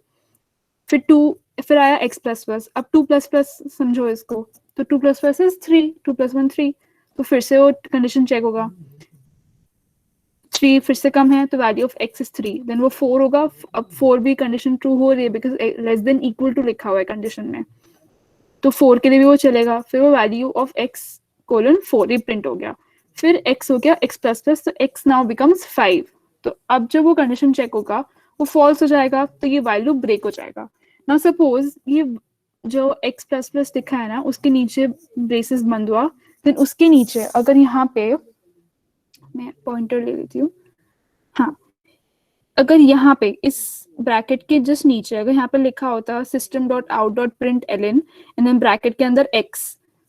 फिर आया x प्लस प्लस. अब 2 प्लस प्लस समझो इसको, तो 2 प्लस प्लस इज 3, 2 + 1 3. तो फिर से वो कंडीशन चेक होगा, 3 फिर से कम है, तो value of x is 3. Then वो 4 होगा. अब 4 भी कंडीशन ट्रू हो रही है because less than equal to लिखा हुआ है कंडीशन में, तो 4 के लिए भी वो चलेगा. फिर वो वैल्यू ऑफ x कोलन 4 ये प्रिंट हो गया. फिर x हो गया x प्लस प्लस, तो x नाउ बिकम्स 5. तो अब जब वो कंडीशन चेक होगा वो फॉल्स हो जाएगा, तो ये वाइल लूप ब्रेक हो जाएगा. नाउ सपोज ये जो x प्लस प्लस लिखा है ना, उसके नीचे ब्रेसेस बंद हुआ, देन उसके नीचे अगर यहाँ पे मैं पॉइंटर ले लेती हूँ, हाँ, अगर यहाँ पे इस ब्रैकेट के जस्ट नीचे अगर यहाँ पे लिखा होता system.out.println एंड देन ब्रैकेट के अंदर x,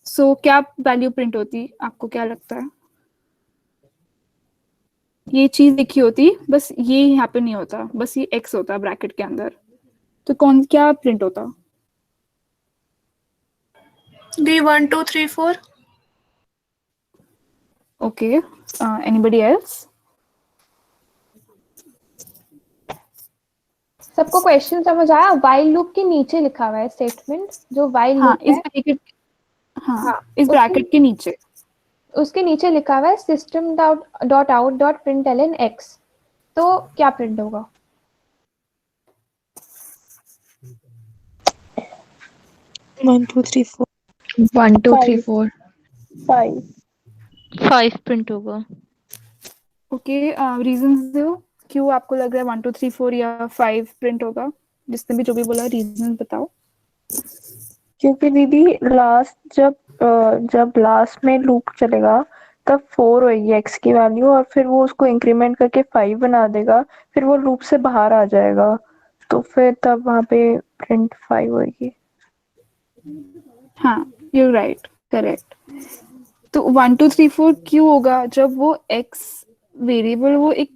सो क्या वैल्यू प्रिंट होती, आपको क्या लगता है? ये चीज लिखी होती, बस ये यहाँ पे नहीं होता, बस ये x होता ब्रैकेट के अंदर, तो क्या प्रिंट होता? D 1 2 3 4. Okay. Anybody else? सबको क्वेश्चन समझ आया? वाइल लूप के नीचे लिखा हुआ है स्टेटमेंट, जो वाइल हाँ, लूप है, इस ब्रैकेट के नीचे, उसके नीचे लिखा हुआ है system.out.println x. तो क्या प्रिंट होगा? 1 2 3 4 1 2 3 4 5 5 प्रिंट होगा. ओके. रीजंस दो क्यों आपको लग रहा है 1 2 3 4 या 5 प्रिंट होगा? जिसने भी जो भी बोला रीजन बताओ. क्योंकि दीदी लास्ट जब लास्ट में लूप चलेगा तब 4 होगी x की वैल्यू, और फिर वो उसको इंक्रीमेंट करके 5 बना देगा, फिर वो लूप से बाहर आ जाएगा, तो फिर तब वहाँ पे प्रिंट 5 होगी. हाँ, यू राइट, करेक्ट. तो 1 2 3 4 क्यों होगा? जब वो x वेरिएबल वो एक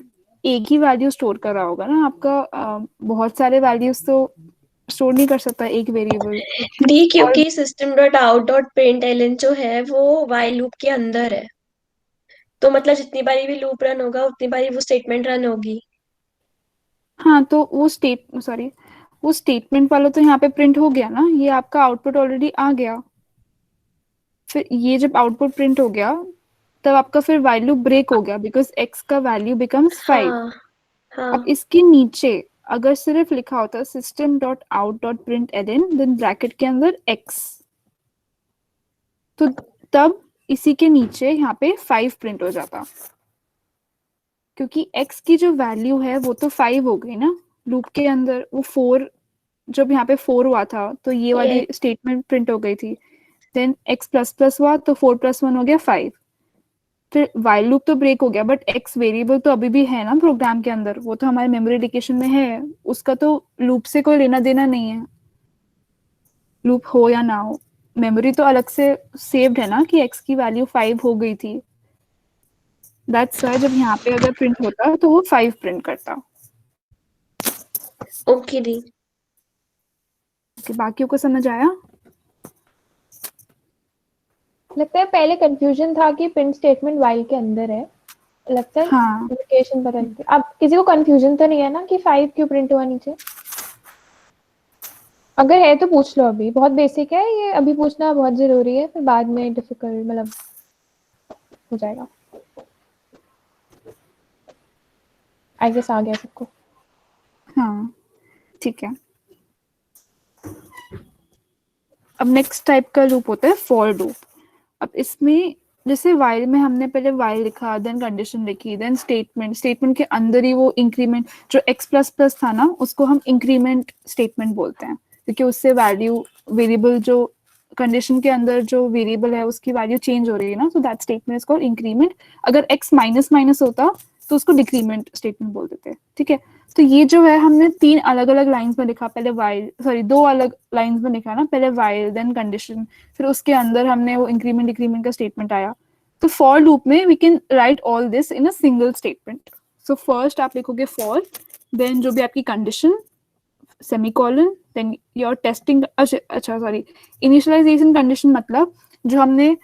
ही वैल्यू स्टोर कर रहा होगा ना, आपका बहुत सारे वैल्यूज तो स्टोर नहीं कर सकता एक वेरिएबल. डी क्योंकि system.out.println जो है वो while लूप के अंदर है, तो मतलब जितनी बारी भी लूप रन होगा उतनी बारी वो स्टेटमेंट रन होगी. हाँ, तो वो स्टेटमेंट वाला तो यहाँ पे प्रिंट हो गया ना, ये आपका आउटपुट ऑलरेडी आ गया. फिर ये जब आउटपुट प्रिंट हो गया तब आपका फिर वाइल लूप ब्रेक हो गया बिकॉज x का वैल्यू बिकम्स 5. हाँ हाँ. अब इसके नीचे अगर सिर्फ लिखा होता system.out.println देन ब्रैकेट के अंदर x, तो तब इसी के नीचे यहाँ पे 5 प्रिंट हो जाता, क्योंकि x की जो वैल्यू है वो तो 5 हो गई ना लूप के अंदर. वो 4 जब यहाँ पे 4 हुआ था तो ये वाली स्टेटमेंट प्रिंट हो गई थी. देन x प्लस प्लस हुआ तो 4 + 1 हो गया 5. फिर वाइल लूप तो ब्रेक हो गया, बट x वेरिएबल तो अभी भी है ना प्रोग्राम के अंदर, वो तो हमारे मेमोरी लोकेशन में है, उसका तो लूप से कोई लेना देना नहीं है. लूप हो या ना हो, मेमोरी तो अलग से सेव्ड है ना कि x की वैल्यू 5 हो गई थी. दैट्स व्हाई जब यहाँ पे अगर प्रिंट होता तो वो 5 प्रिंट करता. ओके दी. कि बाकियों को समझ आया? लगता है पहले कंफ्यूजन था कि प्रिंट स्टेटमेंट वाइल के अंदर है, लगता है हाँ लोकेशन पता नहीं थी। अब किसी को कंफ्यूजन तो नहीं है ना कि 5 क्यों प्रिंट हुआ नीचे? अगर है तो पूछ लो, अभी बहुत बेसिक है ये, अभी पूछना बहुत जरूरी है, फिर बाद में डिफिकल्ट मतलब हो जाएगा। आई गेस आ गया सबको। हाँ ठीक है। अब नेक्स्ट टाइप का लूप होता है फॉर लूप। अब इसमें जैसे वाइल में हमने पहले वाइल लिखा, देन कंडीशन लिखी, देन स्टेटमेंट के अंदर ही वो इंक्रीमेंट जो x प्लस प्लस था ना, उसको हम इंक्रीमेंट स्टेटमेंट बोलते हैं, क्योंकि उससे वैल्यू वेरिएबल जो कंडीशन के अंदर जो वेरिएबल है उसकी वैल्यू चेंज हो रही है ना, so that statement is called increment. अगर x माइनस माइनस होता तो उसको डिक्रीमेंट स्टेटमेंट बोल देते हैं, ठीक है। तो ये जो है हमने 3 अलग अलग लाइंस में लिखा, पहले वाइल, सॉरी 2 अलग लाइंस में लिखा ना, पहले वाइल देन कंडीशन, फिर उसके अंदर हमने वो इंक्रीमेंट डिक्रीमेंट का स्टेटमेंट आया। तो फॉर लूप में we can write all this in a single statement. So first आप लिखोगे फॉर, देन जो भी आपकी condition, semicolon, then your testing, अच्छा सॉरी इनिशियलाइजेशन कंडीशन, मतलब जो हमने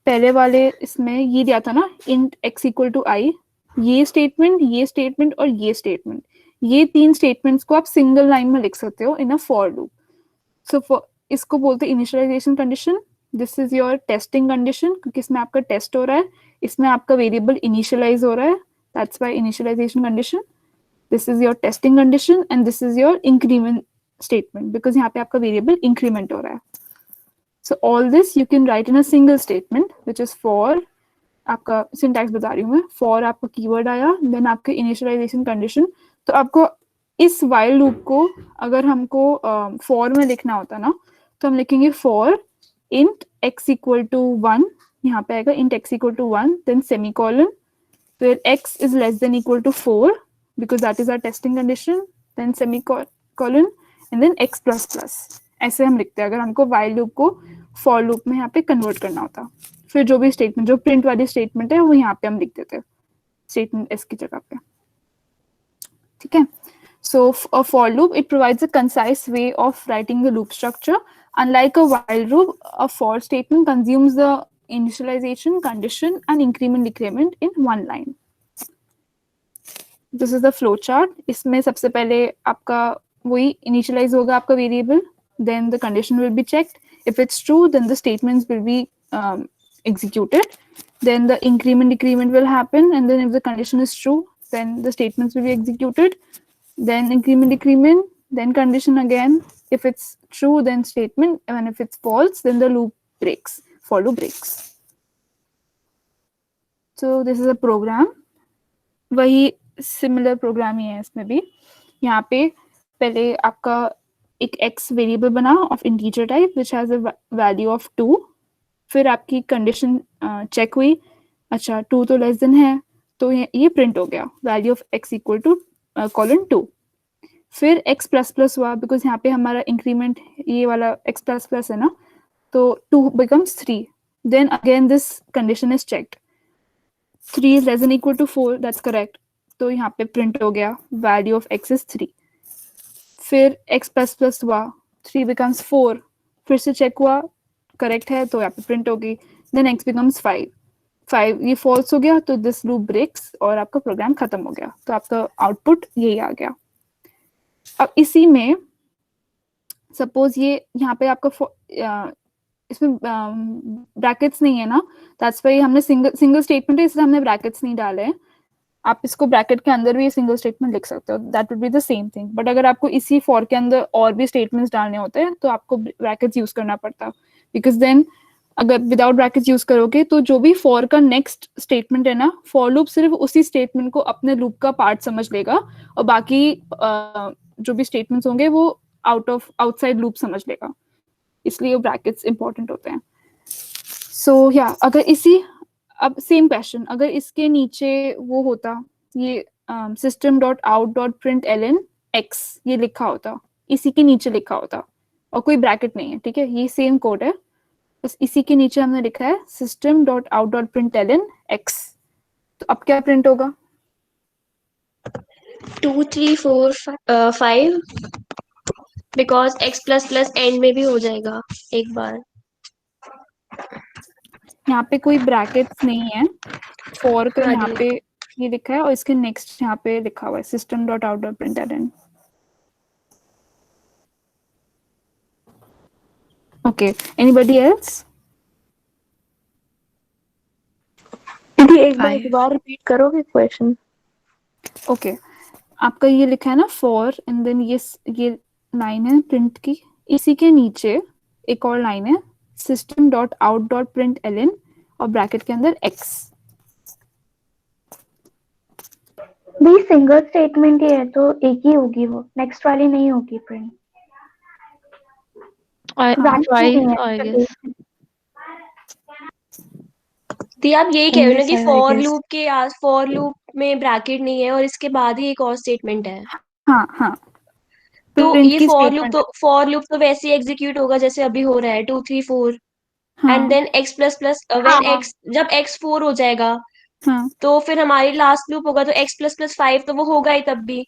पहले वाले इसमें ये दिया था ना, इंट x इक्वल टू आई, ये स्टेटमेंट और ये स्टेटमेंट, ये 3 स्टेटमेंट्स को आप सिंगल लाइन में लिख सकते हो इन अ फॉर लूप। सो इसको बोलते हैं initialization condition. This is your testing condition, क्योंकि इसमें आपका टेस्ट हो रहा है, इसमें आपका वेरिएबल इनिशियलाइज हो रहा है, that's why initialization condition. This is your testing condition and this is your increment statement, because यहाँ पे आपका वेरिएबल इंक्रीमेंट हो रहा है। So all this you can write in a single statement, which is for, आपका syntax बता रही हूँ मैं, for आपका कीवर्ड आया, देन आपके इनिशियलाइजेशन कंडीशन। तो आपको इस while लूप को अगर हमको for में लिखना होता ना, तो हम लिखेंगे for int x equal to 1, यहाँ पे आएगा int x equal to 1, then semicolon, फिर x is less than equal to 4 because that is our testing condition, then semicolon and then x plus plus। ऐसे हम लिखते हैं अगर हमको while लूप को for लूप में यहाँ पे कन्वर्ट करना होता। फिर जो भी स्टेटमेंट, जो प्रिंट वाली स्टेटमेंट है वो यहाँ पे हम लिख देते हैं स्टेटमेंट s की जगह पे, ठीक है। So a for loop, it provides a concise way of writing the loop structure. Unlike a while loop, a for statement consumes the initialization condition and increment decrement in one line. This is the flow chart. इसमें सबसे पहले आपका वही initialize होगा आपका variable, then the condition will be checked. If it's true, then the statements will be executed. Then the increment decrement will happen, and then if the condition is true, then the statements will be executed. Then increment decrement, then condition again. If it's true, then statement, and if it's false, then the loop breaks, for loop breaks. So this is a program. वही similar programme ही है इसमें भी। यहाँ पे पहले आपका एक x variable बना of integer type which has a value of 2, फिर आपकी कंडीशन चेक हुई, अच्छा 2 तो लेस देन है, तो ये प्रिंट हो गया value of x equal to colon 2। फिर x प्लस प्लस हुआ, बिकॉज यहाँ पे हमारा इंक्रीमेंट ये वाला x प्लस प्लस है ना, तो 2 becomes 3, then again this condition is checked, 3 is less than equal to 4, that's correct, तो यहाँ पे प्रिंट हो गया वैल्यू ऑफ x is 3। फिर x प्लस प्लस हुआ, 3 becomes 4, फिर से चेक हुआ करेक्ट है तो यहाँ पे प्रिंट होगी, देन x becomes 5 ये फॉल्स हो गया, तो दिस लूप ब्रेक्स और आपका प्रोग्राम खत्म हो गया, तो आपका आउटपुट यही आ गया। अब इसी में सपोज ये यहाँ पे आपका इसमें ब्रैकेट्स नहीं है ना, दैट्स व्हाई हमने सिंगल स्टेटमेंट है, इसलिए हमने ब्रैकेट्स नहीं डाले हैं। आप इसको ब्रैकेट के अंदर भी सिंगल स्टेटमेंट लिख सकते हो, that would be the same thing. But अगर आपको इसी फॉर के अंदर और भी स्टेटमेंट्स डालने होते हैं तो आपको ब्रैकेट्स यूज करना पड़ता, बिकॉज देन अगर विदाउट ब्रैकेट्स यूज करोगे तो जो भी फॉर का नेक्स्ट स्टेटमेंट है ना, फॉर लूप सिर्फ उसी स्टेटमेंट को अपने लूप का पार्ट समझ लेगा और बाकी जो भी स्टेटमेंट्स होंगे वो आउटसाइड लूप समझ लेगा, इसलिए ब्रैकेट्स इंपॉर्टेंट होते हैं। सो या अगर इसी, अब सेम क्वेश्चन, अगर इसके नीचे वो होता ये system.out.println x ये लिखा होता, इसी के नीचे लिखा होता और कोई ब्रैकेट नहीं है, ठीक है, ये सेम कोड है, बस इसी के नीचे हमने लिखा है system.out.println x, तो अब क्या प्रिंट होगा? 2 3 4 5 because x plus plus and में भी हो जाएगा एक बार। यहाँ पे कोई ब्रैकेट्स नहीं है, फॉर का हाँ यहाँ जी। पे ये लिखा है और इसके नेक्स्ट यहाँ पे लिखा हुआ है system dot out dot println. Okay, anybody else? दीदी एक बार 5 दोबारा रिपीट करोगे क्वेश्चन? ओके, आपका ये लिखा है ना फॉर एंड देन ये लाइन है प्रिंट की, इसी के नीचे एक और लाइन है system dot out dot print L और ब्रैकेट के अंदर एक्स। भी सिंगल स्टेटमेंट ही है तो एक ही होगी, वो नेक्स्ट वाली नहीं होगी प्रिंट। Twice, I guess. तो आप यही कह In रहे हो ना this कि I फॉर guess. लूप के फॉर लूप में ब्रैकेट नहीं है और इसके बाद ही एक और स्टेटमेंट है। हाँ हाँ, तो प्रिंट ये की स्टेटमेंट। फॉर लूप तो वैसे ही एग्जीक्यूट होगा जैसे अभी हो रहा है 2 3 4 हाँ and then x plus plus when x जब x 4 हो जाएगा हाँ तो फिर हमारी लास्ट लूप होगा तो x प्लस प्लस 5 तो वो होगा ही तब भी।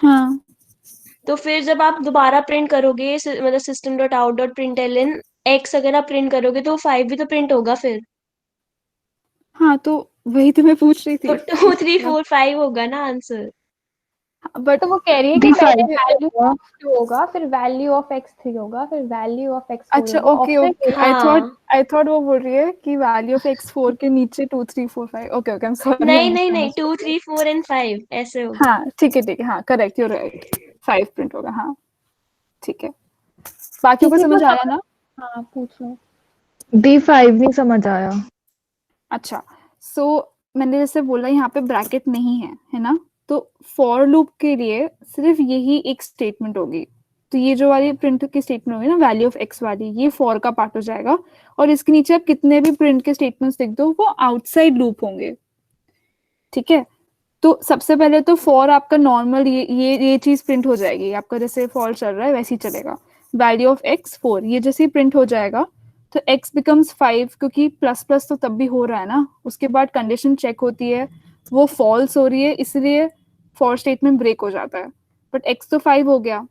हाँ तो फिर जब आप दोबारा प्रिंट करोगे मतलब system dot out dot print L x अगर आप प्रिंट करोगे तो 5 भी तो प्रिंट होगा फिर। हाँ, तो वही तो मैं पूछ रही तो थी 2 3 4 5 होगा ना आंसर। बट तो वो कह रही है कि दी पहले 5 वैल्यू ऑफ 2 होगा, फिर वैल्यू ऑफ x3 होगा, फिर वैल्यू ऑफ x4 अच्छा, होगा, ओके ऑप्शन ओके, हाँ आई थॉट वो बोल रही है कि वैल्यू ऑफ x4 के नीचे 2 3 4 5। Okay okay, I am sorry, I नहीं नहीं 2 मिसअंडरस्टूड। 3 4 एंड 5 ऐसे होगा। हाँ ठीक है, हाँ करेक्ट, यू राइट, 5 प्रिंट होगा। हाँ ठीक है, बाकियों को किसी को समझ आया ना? हाँ पूछो। D5 नहीं समझ आया। अच्छा, सो मैंने जैसे बोला यहाँ पे ब्रैकेट नहीं है ना, तो फॉर लूप के लिए सिर्फ यही एक स्टेटमेंट होगी। तो ये जो वाली प्रिंट की स्टेटमेंट होगी ना वैल्यू ऑफ एक्स वाली, ये फॉर का पार्ट हो जाएगा और इसके नीचे आप कितने भी प्रिंट के स्टेटमेंट्स लिख दो वो आउटसाइड लूप होंगे। ठीक है, तो सबसे पहले तो फॉर आपका नॉर्मल ये चीज प्रिंट हो जाएगी, आपका जैसे फॉर चल रहा है वैसे ही चलेगा। वैल्यू ऑफ एक्स 4, ये जैसे ही प्रिंट हो जाएगा तो x बिकम्स 5, क्योंकि प्लस प्लस तो तब भी हो रहा है ना, उसके बाद कंडीशन चेक होती है वो फॉल्स हो रही है, इसलिए फॉर स्टेटमेंट ब्रेक हो जाता है। बट x तो 5 हो गया,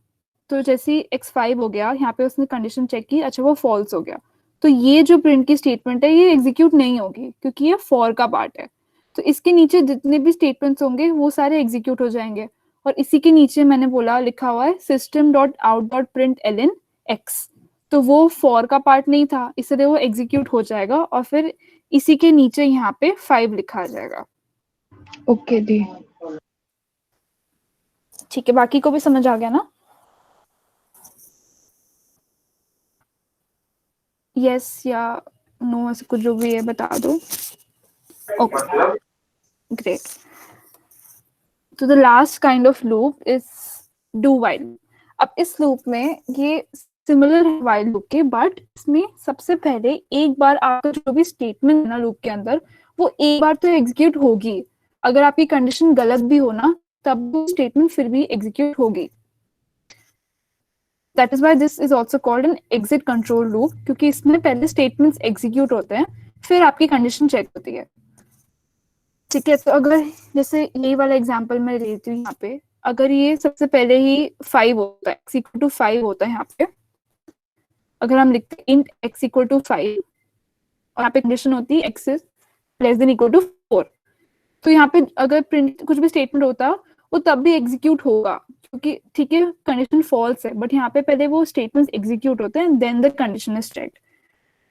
तो जैसे ही x 5 हो गया यहाँ पे उसने कंडीशन चेक की, अच्छा वो फॉल्स हो गया, तो ये जो प्रिंट की स्टेटमेंट है ये एग्जीक्यूट नहीं होगी क्योंकि ये फॉर का पार्ट है। तो इसके नीचे जितने भी स्टेटमेंट्स होंगे वो सारे एग्जीक्यूट हो जाएंगे और इसी के नीचे मैंने बोला लिखा हुआ है system dot out dot print l n x, तो वो फॉर का पार्ट नहीं था इसलिए वो एग्जीक्यूट हो जाएगा और फिर इसी के नीचे यहाँ पे 5 लिखा आ जाएगा। ओके दी। ठीक है, बाकी को भी समझ आ गया ना? यस या नो, ऐसे कुछ जो भी है बता दो। ओके ग्रेट, तो the last kind of loop is do while. अब इस लूप में ये सिमिलर है वाइल लूप के, बट इसमें सबसे पहले एक बार आपका जो भी स्टेटमेंट है ना लूप के अंदर वो एक बार तो एग्जीक्यूट होगी, अगर आपकी कंडीशन गलत भी हो ना तब वो स्टेटमेंट फिर भी एग्जीक्यूट होगी। That is why this is also called an exit control loop, क्योंकि इसमें पहले स्टेटमेंट्स एग्जीक्यूट होते हैं फिर आपकी कंडीशन चेक होती है। ठीक है, तो अगर जैसे यही वाला एग्जांपल मैं लेती हूँ यहाँ पे, अगर ये सबसे पहले ही 5 होता है, x इक्वल टू 5 होता है यहाँ पे, अगर हम लिखते हैं int x इक्वल टू 5 और यहाँ पे कंडीशन होती है x is less than equal to 4, तो यहाँ पे अगर प्रिंट कुछ भी स्टेटमेंट होता वो तब भी एग्जीक्यूट होगा क्योंकि ठीक है कंडीशन फॉल्स है, बट यहाँ पे पहले वो स्टेटमेंट एग्जीक्यूट होते हैं then the condition is checked.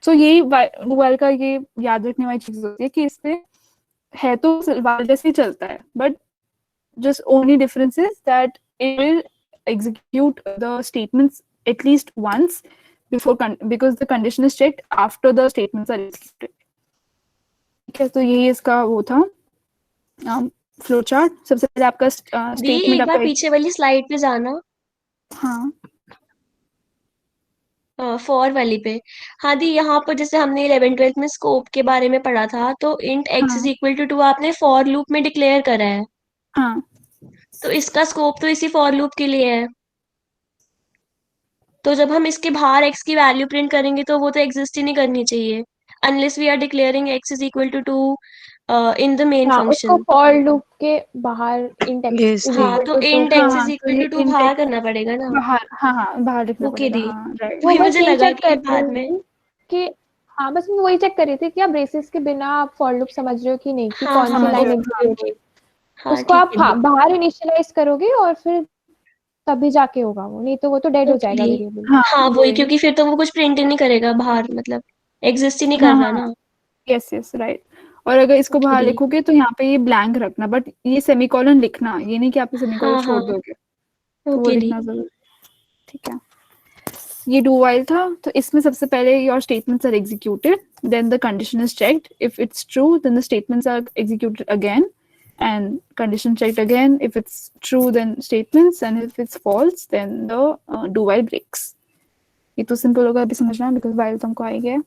So यही वाइल का ये याद रखने वाली चीज होती है कि इसमें है तो वाइल जैसे ही चलता है, but just only difference is that it will execute the statements at least once before because the condition is checked after the statements are executed. ठीक है, तो यही इसका वो था फ्लो चार्ट। सबसे पहले आपका दी स्टेटमेंट एक बार आपका पीछे वाली स्लाइड पे जाना, हाँ फॉर वाली पे। हाँ दी, यहाँ पर जैसे हमने 11 12 में स्कोप के बारे में पढ़ा था तो इंट x इज हाँ इक्वल टू 2 आपने फॉर लूप में डिक्लेयर करा है, हाँ तो इसका स्कोप तो इसी फॉर लूप के लिए है। तो जब हम इसके बाहर x की वैल्यू प्रिंट करेंगे तो वो तो एग्जिस्ट ही नहीं करनी चाहिए unless we are declaring x is equal to 2 in the main हाँ, उसको फंक्शन। फॉर लूप के बाहर int x Yes, is दी। हाँ, equal तो to 2 int के x हाँ इज तो इक्वल ये टू 2 int बाहर x करना पड़ेगा ना। बाहर, हाँ बाहर लिखना ओके पड़ेगा, दी। हाँ राइट। वही वो मुझे बस यही लगा चेक कि कर बाद रही में। थी कि हाँ, बस मैं वही चेक कर रही थी कि आप ब्रेसेस के बिना आप फॉर लूप समझ रहे हो कि नहीं, कि हाँ कौन सी हाँ लाइन हाँ एग्जीक्यूट वही। हाँ, उसको ठीक आप है हाँ दी। बाहर इनिशियलाइज करोगे और फिर तभी जाके होगा वो, नहीं तो वो तो डेड हो ओके जाएगा दी। वेरिएबल। हाँ हाँ वही, वही, क्योंकि फिर तो वो कुछ प्रिंट ही नहीं करेगा बाहर, मतलब एग्जिस्ट ही नहीं कर हाँ रहा हाँ ना। Yes yes right. और अगर इसको ओके बाहर दी। लिखोगे तो यहाँ पे ये ब्लैंक रखना, बट ये सेमीकोलन लिखना, ये नहीं कि आप सेमीकोलन हाँ छोड़ हाँ, दोगे, तो वो ओके दी। लिखना जरूर। ठीक है, ये डू वाइल था, तो इसमें सबसे पहले your statements are executed, then the condition is checked, if it's true then the statements are executed again and condition checked again, if it's true then statements, and if it's false then the do while breaks। ये तो simple होगा अभी समझना, because while तुमको आ ही गया।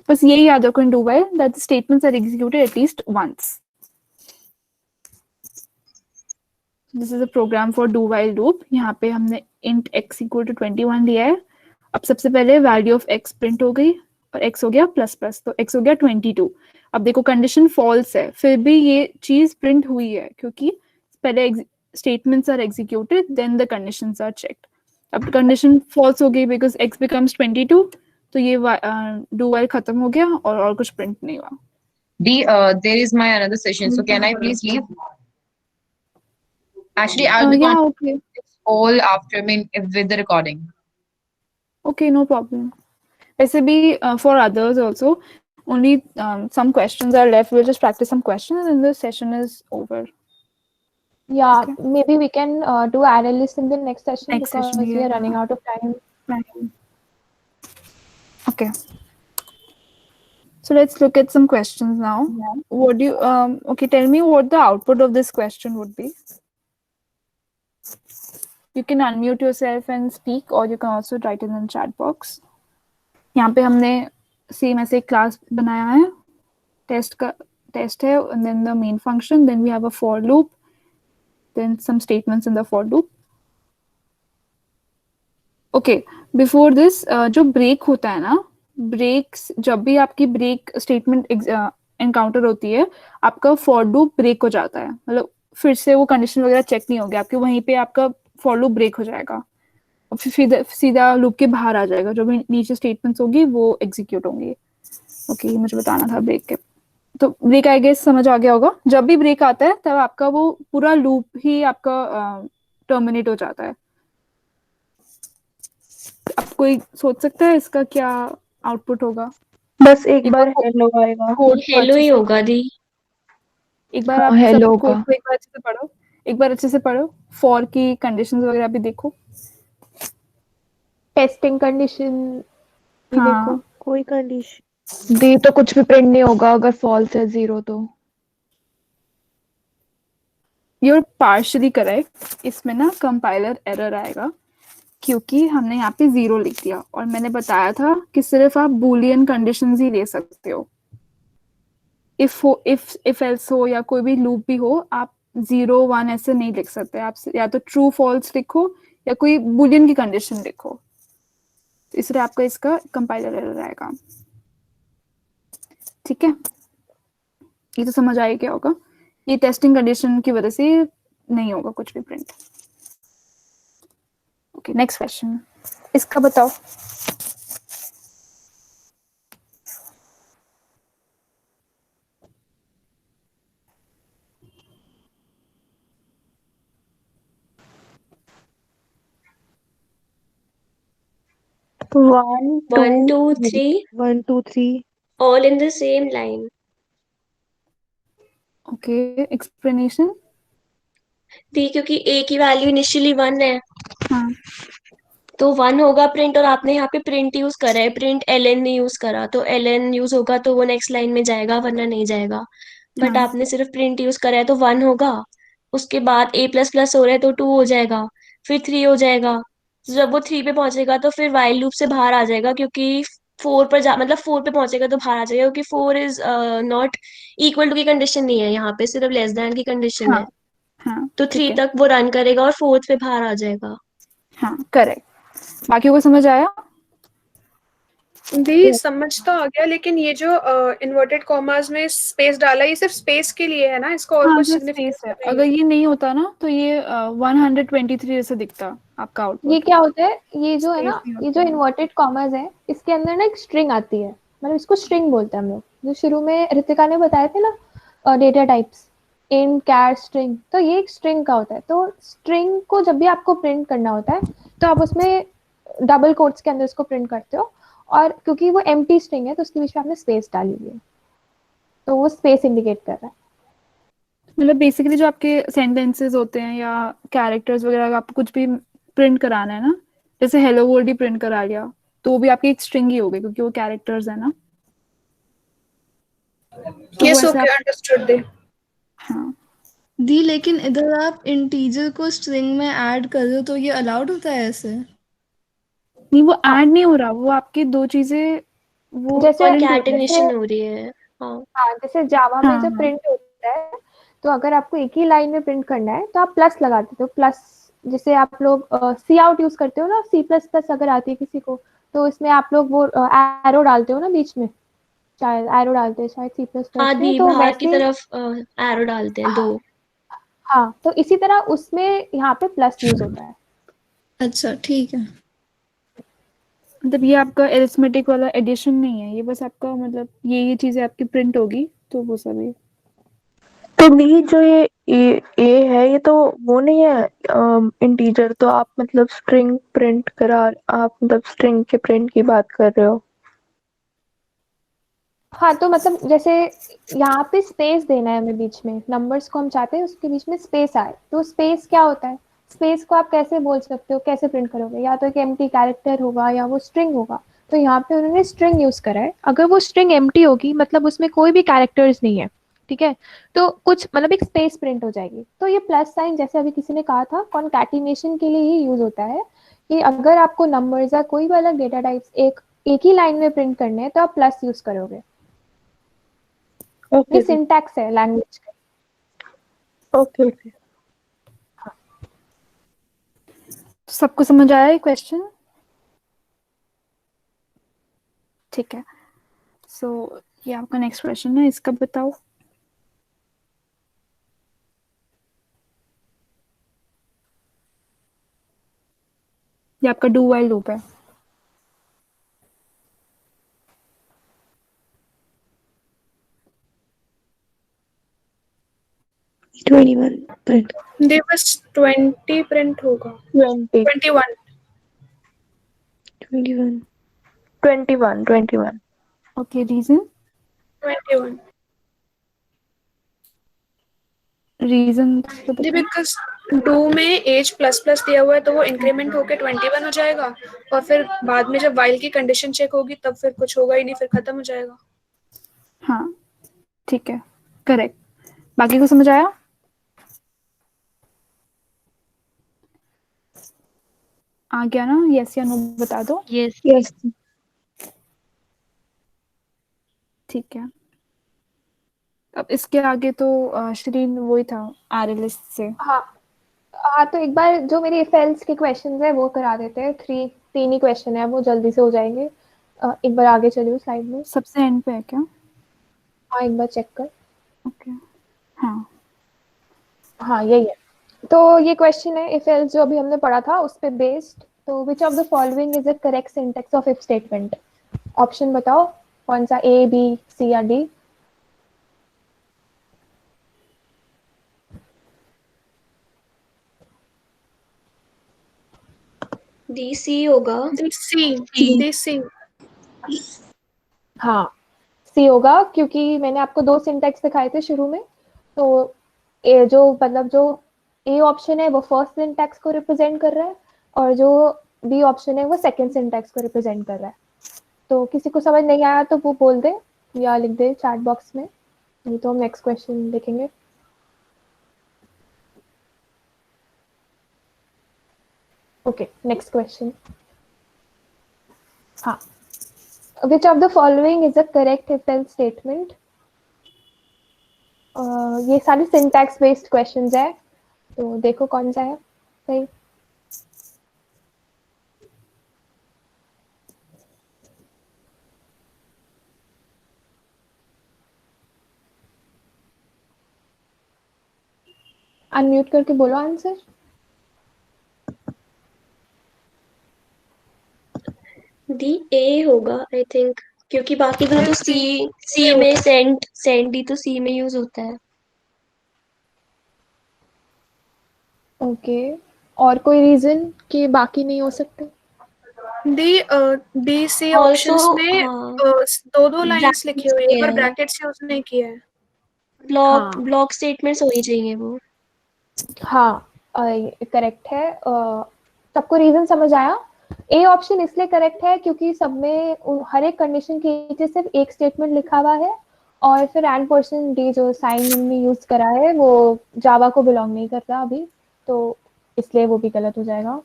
बस यही याद रखो इन do while that the statements are executed at least once। This is a program for do while loop। यहाँ पे हमने int x equal to 21 लिया है। अब सबसे पहले वैल्यू ऑफ x प्रिंट हो गई और x हो गया प्लस प्लस, तो x हो गया 22। अब देखो कंडीशन फॉल्स है, फिर भी ये चीज प्रिंट हुई है क्योंकि पहले statements are executed then the conditions are checked. अब कंडीशन फॉल्स हो गई बिकॉज x बिकम्स 22, तो ये डू वाइल खत्म हो गया और कुछ प्रिंट नहीं हुआ। D, there is my another session, so can I please leave? Actually, I'll be या continuing okay this all after, I mean, with the recording. Okay no problem. वैसे भी for others also only some questions are left, we'll just practice some questions and the session is over। Yeah, Okay. maybe we can do analysis in the next session Next because session, we are running yeah. out of time. Right. Okay, so let's look at some questions now। What do you okay, tell me what the output of this question would be। You can unmute yourself and speak, or you can also write in the chat box। यहाँ पे हमने same ऐसे class बनाया है, test का test है, and then the main function, then we have a for loop, then some statements in the for loop। Okay, before this जो break होता है ना, ब्रेक्स जब भी आपकी ब्रेक स्टेटमेंट एनकाउंटर होती है, आपका फॉर लूप ब्रेक हो जाता है, मतलब फिर से वो कंडीशन वगैरह चेक नहीं होगी आपके, वहीं पे आपका फॉर लूप ब्रेक हो जाएगा और फिर सीधा सीधा लूप के बाहर आ जाएगा, जो भी नीचे स्टेटमेंट्स होगी वो एग्जीक्यूट होंगी। ओके, मुझे बताना था ब्रेक के, तो ब्रेक आई गेस समझ आ गया होगा। जब भी ब्रेक आता है तब आपका वो पूरा लूप ही आपका टर्मिनेट हो जाता है। अब कोई सोच सकता है इसका क्या आउटपुट होगा? बस एक एक बार बार हेलो आएगा। कोड को हेलो अच्छे ही से, होगा दी। एक बार हाँ आप सब हेलो कोड का। को एक बार अच्छे से पढ़ो, एक बार अच्छे से पढ़ो, फॉर की कंडीशंस वगैरह भी देखो। टेस्टिंग कंडीशन भी देखो। हाँ कोई कंडीशन दी तो कुछ भी प्रिंट नहीं होगा अगर फॉल्स है 0 तो। You are partially correct. इसमें ना कंपाइलर एरर आएगा क्योंकि हमने यहाँ पे 0 लिख दिया, और मैंने बताया था कि सिर्फ आप बूलियन कंडीशंस ही ले सकते हो। इफ हो, इफ एल्स हो या कोई भी लूप भी हो, आप 0 1 ऐसे नहीं लिख सकते। आप या तो ट्रू फॉल्स लिखो या कोई बूलियन की कंडीशन लिखो, इसलिए आपका इसका कंपाइलर एरर आएगा। ठीक है, ये तो समझ आया क्या होगा। ये टेस्टिंग कंडीशन की वजह से नहीं होगा कुछ भी प्रिंट। ओके, नेक्स्ट क्वेश्चन, इसका बताओ। One 1 2 two 3 1 2 3 all in the same line. Okay, explanation. दी क्योंकि ए की वैल्यू इनिशियली 1 है, हाँ तो 1 होगा प्रिंट, और आपने यहाँ पे प्रिंट यूज करा है, प्रिंट एलएन नहीं यूज करा, तो एलएन यूज होगा तो वो नेक्स्ट लाइन में जाएगा वरना नहीं जाएगा। बट हाँ आपने सिर्फ प्रिंट यूज करा है तो 1 होगा, उसके बाद ए प्लस प्लस हो रहा है तो 2 हो जाएगा, फिर 3 हो जाएगा। तो जब वो 3 पे पहुंचेगा तो फिर वाइल लूप से बाहर आ जाएगा, क्योंकि 4 पर जा मतलब 4 पे पहुंचेगा तो बाहर आ जाएगा, क्योंकि 4 इज नॉट इक्वल टू की कंडीशन नहीं है, यहाँ पे सिर्फ लेस देन की कंडीशन है। हाँ हाँ तो ठीक 3 है, तक वो रन करेगा और 4th पे बाहर आ जाएगा। हाँ करेक्ट। बाकी को समझ आया? दी समझ तो आ गया, लेकिन ये जो इन्वर्टेड कॉमास में स्पेस डाला, ये सिर्फ स्पेस के लिए है ना, इसका और हाँ कुछ जो सिग्निफिकेंस स्पेस है, नहीं अगर है? ये नहीं होता ना तो ये 123 जैसे दिखता आपका ये आउटपुट। क्या होता है, ये जो है स्पेस ना, नहीं ये होता जो है। इन्वर्टेड कॉमर्स है, इसके अंदर ना एक स्ट्रिंग आती है, मतलब इसको स्ट्रिंग बोलते हैं हम लोग, जो शुरू में रितिका ने बताए थे ना डेटा टाइप्स, इन कैर स्ट्रिंग, तो ये एक स्ट्रिंग का होता है। तो स्ट्रिंग को जब भी आपको प्रिंट करना होता है तो आप उसमें डबल कोट्स के अंदर उसको प्रिंट करते हो, और क्योंकि वो एम्प्टी स्ट्रिंग है तो उसके बीच में आपने स्पेस डाली हुई है, तो वो स्पेस इंडिकेट कर रहा है। मतलब बेसिकली जो आपके सेंटेंसेस होते हैं या कैरेक्टर्स वगैरह, अगर आपको कुछ भी प्रिंट कराना है ना, जैसे हेलो वर्ल्ड ही प्रिंट करा लिया तो वो भी आपकी एक स्ट्रिंग ही हो गई, क्योंकि वो कैरेक्टर्स है ना, तो वो यस, ऐसे ओके, आप। अंडरस्टूड दी। हाँ दी लेकिन इधर आप इंटीजर को स्ट्रिंग में ऐड कर रहे हो तो ये अलाउड होता है ऐसे? नहीं, वो हाँ, ऐड नहीं हो रहा, वो आपकी दो चीजें वो जैसे ऑलरेडी। कंकैटिनेशन हो रही है। हाँ। हाँ, जैसे जावा में हाँ जब हाँ प्रिंट होता है, तो अगर आपको एक ही लाइन में प्रिंट करना है तो आप प्लस लगा देते हो, प्लस। जैसे आप लोग सी आउट यूज करते हो ना, सी प्लस प्लस अगर आती है किसी को, तो इसमें आप लोग वो एरो डालते हो ना बीच में, शायद एरो डालते हैं शायद सी प्लस हाँ प्लस में, दी, तो बाहर की वैसे। तरफ एरो डालते हैं दो। हाँ, तो इसी तरह उसमें यहाँ पे प्लस यूज होता है। अच्छा ठीक है। मतलब ये आपका एरिथमेटिक वाला एडिशन नहीं है, ये बस आपका मतलब ये चीजें आपकी प्रिंट होगी तो वो सब है। तो दी जो ये है, ये तो वो नहीं है इंटीजर, तो आप मतलब स्ट्रिंग प्रिंट करा, आप मतलब स्ट्रिंग के प्रिंट की बात कर रहे हो? हाँ, तो मतलब जैसे यहाँ पे स्पेस देना है हमें बीच में, नंबर्स को हम चाहते हैं उसके बीच में स्पेस आए, तो स्पेस क्या होता है, स्पेस को आप कैसे बोल सकते हो, कैसे प्रिंट करोगे, या तो एक एम्प्टी कैरेक्टर होगा या वो स्ट्रिंग होगा। तो यहाँ पे उन्होंने स्ट्रिंग यूज करा है, अगर वो स्ट्रिंग एम्प्टी होगी मतलब उसमें कोई भी कैरेक्टर्स नहीं है, ठीक है, तो कुछ मतलब एक स्पेस प्रिंट हो जाएगी। तो ये प्लस साइन जैसे अभी किसी ने कहा था कॉन्कैटिनेशन के लिए ही यूज होता है, कि अगर आपको नंबर्स या कोई भी अलग डेटा टाइप्स एक ही लाइन में प्रिंट करने हैं तो आप प्लस यूज करोगे। ये ओके सिंटैक्स है लैंग्वेज का। Okay okay. सबको समझ आया ये क्वेश्चन? ठीक है, सो ये आपका नेक्स्ट क्वेश्चन है, इसका बताओ। ये आपका डू वाइल लूप है। दी बस 20 प्रिंट होगा। 20 21। 21 ओके, रीजन? 21 रीजन तो दी, बताओ। बिकॉज 2 में एज प्लस प्लस दिया हुआ है तो वो इंक्रीमेंट होके 21 हो जाएगा, और फिर बाद में जब वाइल की कंडीशन चेक होगी तब फिर कुछ होगा ही नहीं, फिर खत्म हो जाएगा। हाँ ठीक है, करेक्ट। बाकी को समझ आया? आ गया ना? यस या नो बता दो। यस। यस। ठीक है, अब इसके आगे तो श्रीन वही था आरएलएस से। हाँ हाँ, तो एक बार जो मेरे इफ एल्स के क्वेश्चन है वो करा देते हैं, तीन ही क्वेश्चन है, वो जल्दी से हो जाएंगे। एक बार आगे चलिए स्लाइड में। सबसे एंड पे है क्या? हाँ, एक बार चेक कर। ओके, हाँ हाँ, यही है। तो ये क्वेश्चन है इफ एल्स जो अभी हमने पढ़ा था उस पे बेस्ड। तो which of the following is the correct syntax of if statement? Option बताओ, कौन सा, ए बी सी या डी? डी सी होगा। दी सी। दी सी। हाँ, सी होगा, क्योंकि मैंने आपको दो सिंटेक्स दिखाए थे शुरू में। तो ए जो मतलब जो ए ऑप्शन है वो फर्स्ट सिंटेक्स को रिप्रेजेंट कर रहा है, और जो बी ऑप्शन है वो सेकंड सिंटेक्स को रिप्रेजेंट कर रहा है। तो किसी को समझ नहीं आया तो वो बोल दे या लिख दे चैट बॉक्स में, नहीं तो हम नेक्स्ट क्वेश्चन देखेंगे। Okay, next question. हाँ, which of the following is a correct if else statement? ये सारे सिंटैक्स बेस्ड क्वेश्चंस है, तो देखो कौन सा है सही। अनम्यूट करके बोलो आंसर। डी ए होगा आई थिंक, क्योंकि बाकी दोनों तो C सी में सेंट डी तो सी में यूज होता है। ओके, और कोई रीजन कि बाकी नहीं हो सकते? डी सी ऑल्सो ऑप्शंस में हाँ, दो लाइंस लिखी ब्रैकेट्स हुई के है पर है, ब्रैकेट्स यूज नहीं किया है। हाँ ब्लॉक स्टेटमेंट्स होनी चाहिए वो। हाँ करेक्ट है। सबको रीजन समझ आया? ए ऑप्शन इसलिए करेक्ट है क्योंकि सब में हर एक कंडीशन के नीचे सिर्फ एक स्टेटमेंट लिखा हुआ है, और फिर एंड पर्सन डी जो साइन में यूज करा है वो जावा को बिलोंग नहीं करता अभी, तो इसलिए वो भी गलत हो जाएगा।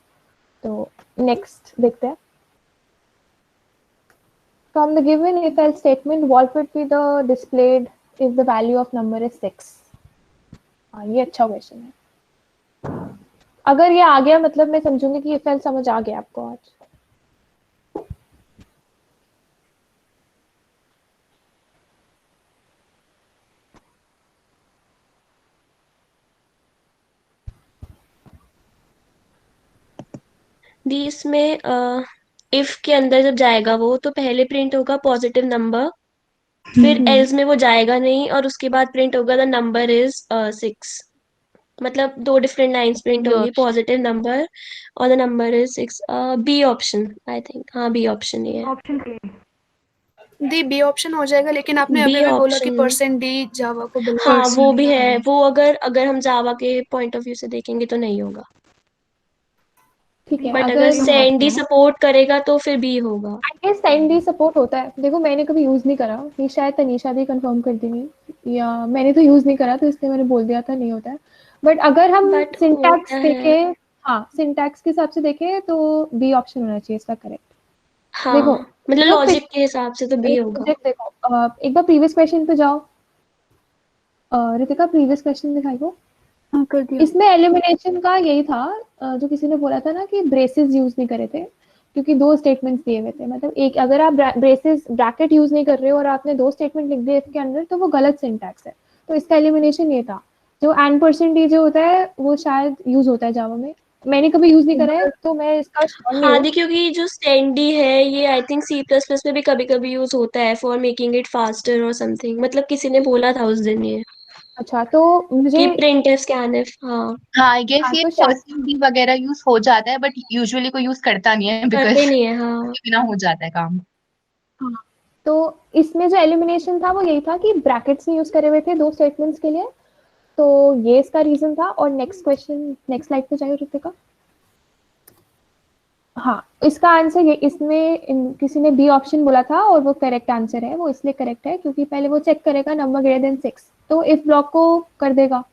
तो नेक्स्ट देखते हैं। From the given if else statement, what would be the displayed if the value of number is 6? ये अच्छा क्वेश्चन है। अगर ये आ गया मतलब मैं समझूंगी कि if else समझ आ गया आपको आज। दी इसमें इफ के अंदर जब जाएगा वो तो पहले प्रिंट होगा पॉजिटिव नंबर, फिर एल्स में वो जाएगा नहीं और उसके बाद प्रिंट होगा द नंबर इज 6। मतलब दो डिफरेंट लाइंस प्रिंट होगी, Yes. पॉजिटिव नंबर और the number is 6। B option I think, हाँ बी ऑप्शन ही है। Option A. The B option हो जाएगा, लेकिन आपने बी अभी भी बोला कि ऑप्शन, परसेंट डी जावा को बिलोंग। हाँ वो भी है, वो अगर हम जावा के पॉइंट ऑफ व्यू से देखेंगे तो नहीं होगा, ठीक है, बट अगर अगर सैंडी सपोर्ट करेगा तो फिर बी होगा। I guess sign D support होता है। देखो मैंने कभी यूज नहीं करा, ये शायद तनीषा भी कंफर्म कर देंगी, या मैंने तो यूज नहीं करा तो इसलिए मैंने बोल दिया था नहीं होता है। बट अगर हम बट सिंटैक्स होता है, देखें, हाँ सिंटैक्स के हिसाब से देखें तो बी ऑप्शन होना चाहिए इसका करेक्ट। हाँ देखो मतलब जो लॉजिक के हिसाब से तो बी होगा। देखो एक बार प्रीवियस क्वेश्चन पे जाओ। रितिका प्रीवियस क्वेश्चन दिखाई को। हाँ कर दिया। इसमें एलिमिनेशन का यही था, जो किसी ने बोला था ना कि ब्रेसेस यूज नहीं करे थे क्योंकि दो स्टेटमेंट्स दिए हुए थे। मतलब एक अगर आप ब्रेसेस ब्रैकेट यूज नहीं कर रहे हो और आपने दो स्टेटमेंट लिख दिए इसके अंदर तो वो गलत सिंटैक्स है, तो इसका एलिमिनेशन ये था। जो एंड परसेंट डी जो होता है वो शायद यूज होता है जावा में, मैंने कभी यूज नहीं करा है तो मैं इसका श्योर नहीं हाँ हूँ। दी, क्योंकि जो सैंडी है ये I think C plus plus में भी कभी कभी यूज होता है फॉर मेकिंग इट फास्टर और समथिंग, मतलब किसी ने बोला था उस दिन ये अच्छा तो मुझे कि प्रिंट एफ स्कैनफ। हाँ हाँ आई गेस हाँ ये तो शायद पर्सन डी वगैरह यूज हो जाता है, बट यूजुअली कोई यूज करता नहीं है करते बिकॉज नहीं है। हाँ बिना हो जाता है काम। हाँ, तो इसमें जो एलिमिनेशन था वो यही था कि ब्रैकेट्स नहीं यूज करे हुए थे दो स्टेटमेंट्स के लिए, तो ये इसका रीजन था। और नेक्स्ट क्वेश्चन नेक्स्ट स्लाइड पे जाइए रितिका। हाँ इसका आंसर ये, इसमें किसी ने बी ऑप्शन बोला था और वो करेक्ट आंसर है। वो इसलिए करेक्ट है क्योंकि पहले वो चेक करेगा नंबर ग्रेटर देन 6, तो इफ ब्लॉक को कर देगा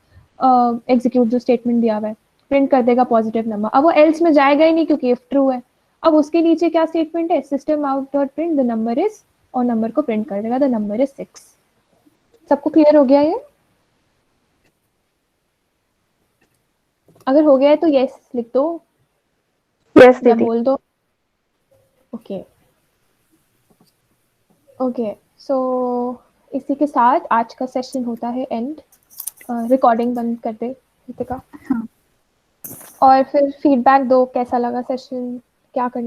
एग्जीक्यूट जो स्टेटमेंट दिया हुआ है, प्रिंट कर देगा पॉजिटिव नंबर। अब वो एल्स में जाएगा ही नहीं क्योंकि इफ ट्रू है। अब उसके नीचे क्या स्टेटमेंट है, system out dot print the number is, और नंबर को प्रिंट कर देगा द नंबर इज 6। सबको क्लियर हो गया ये? अगर हो गया है तो यस लिख दो यस या दीदी। बोल दो। ओके ओके, सो इसी के साथ आज का सेशन होता है एंड। रिकॉर्डिंग बंद कर दे रितिका। हाँ। और फिर फीडबैक दो कैसा लगा सेशन, क्या करना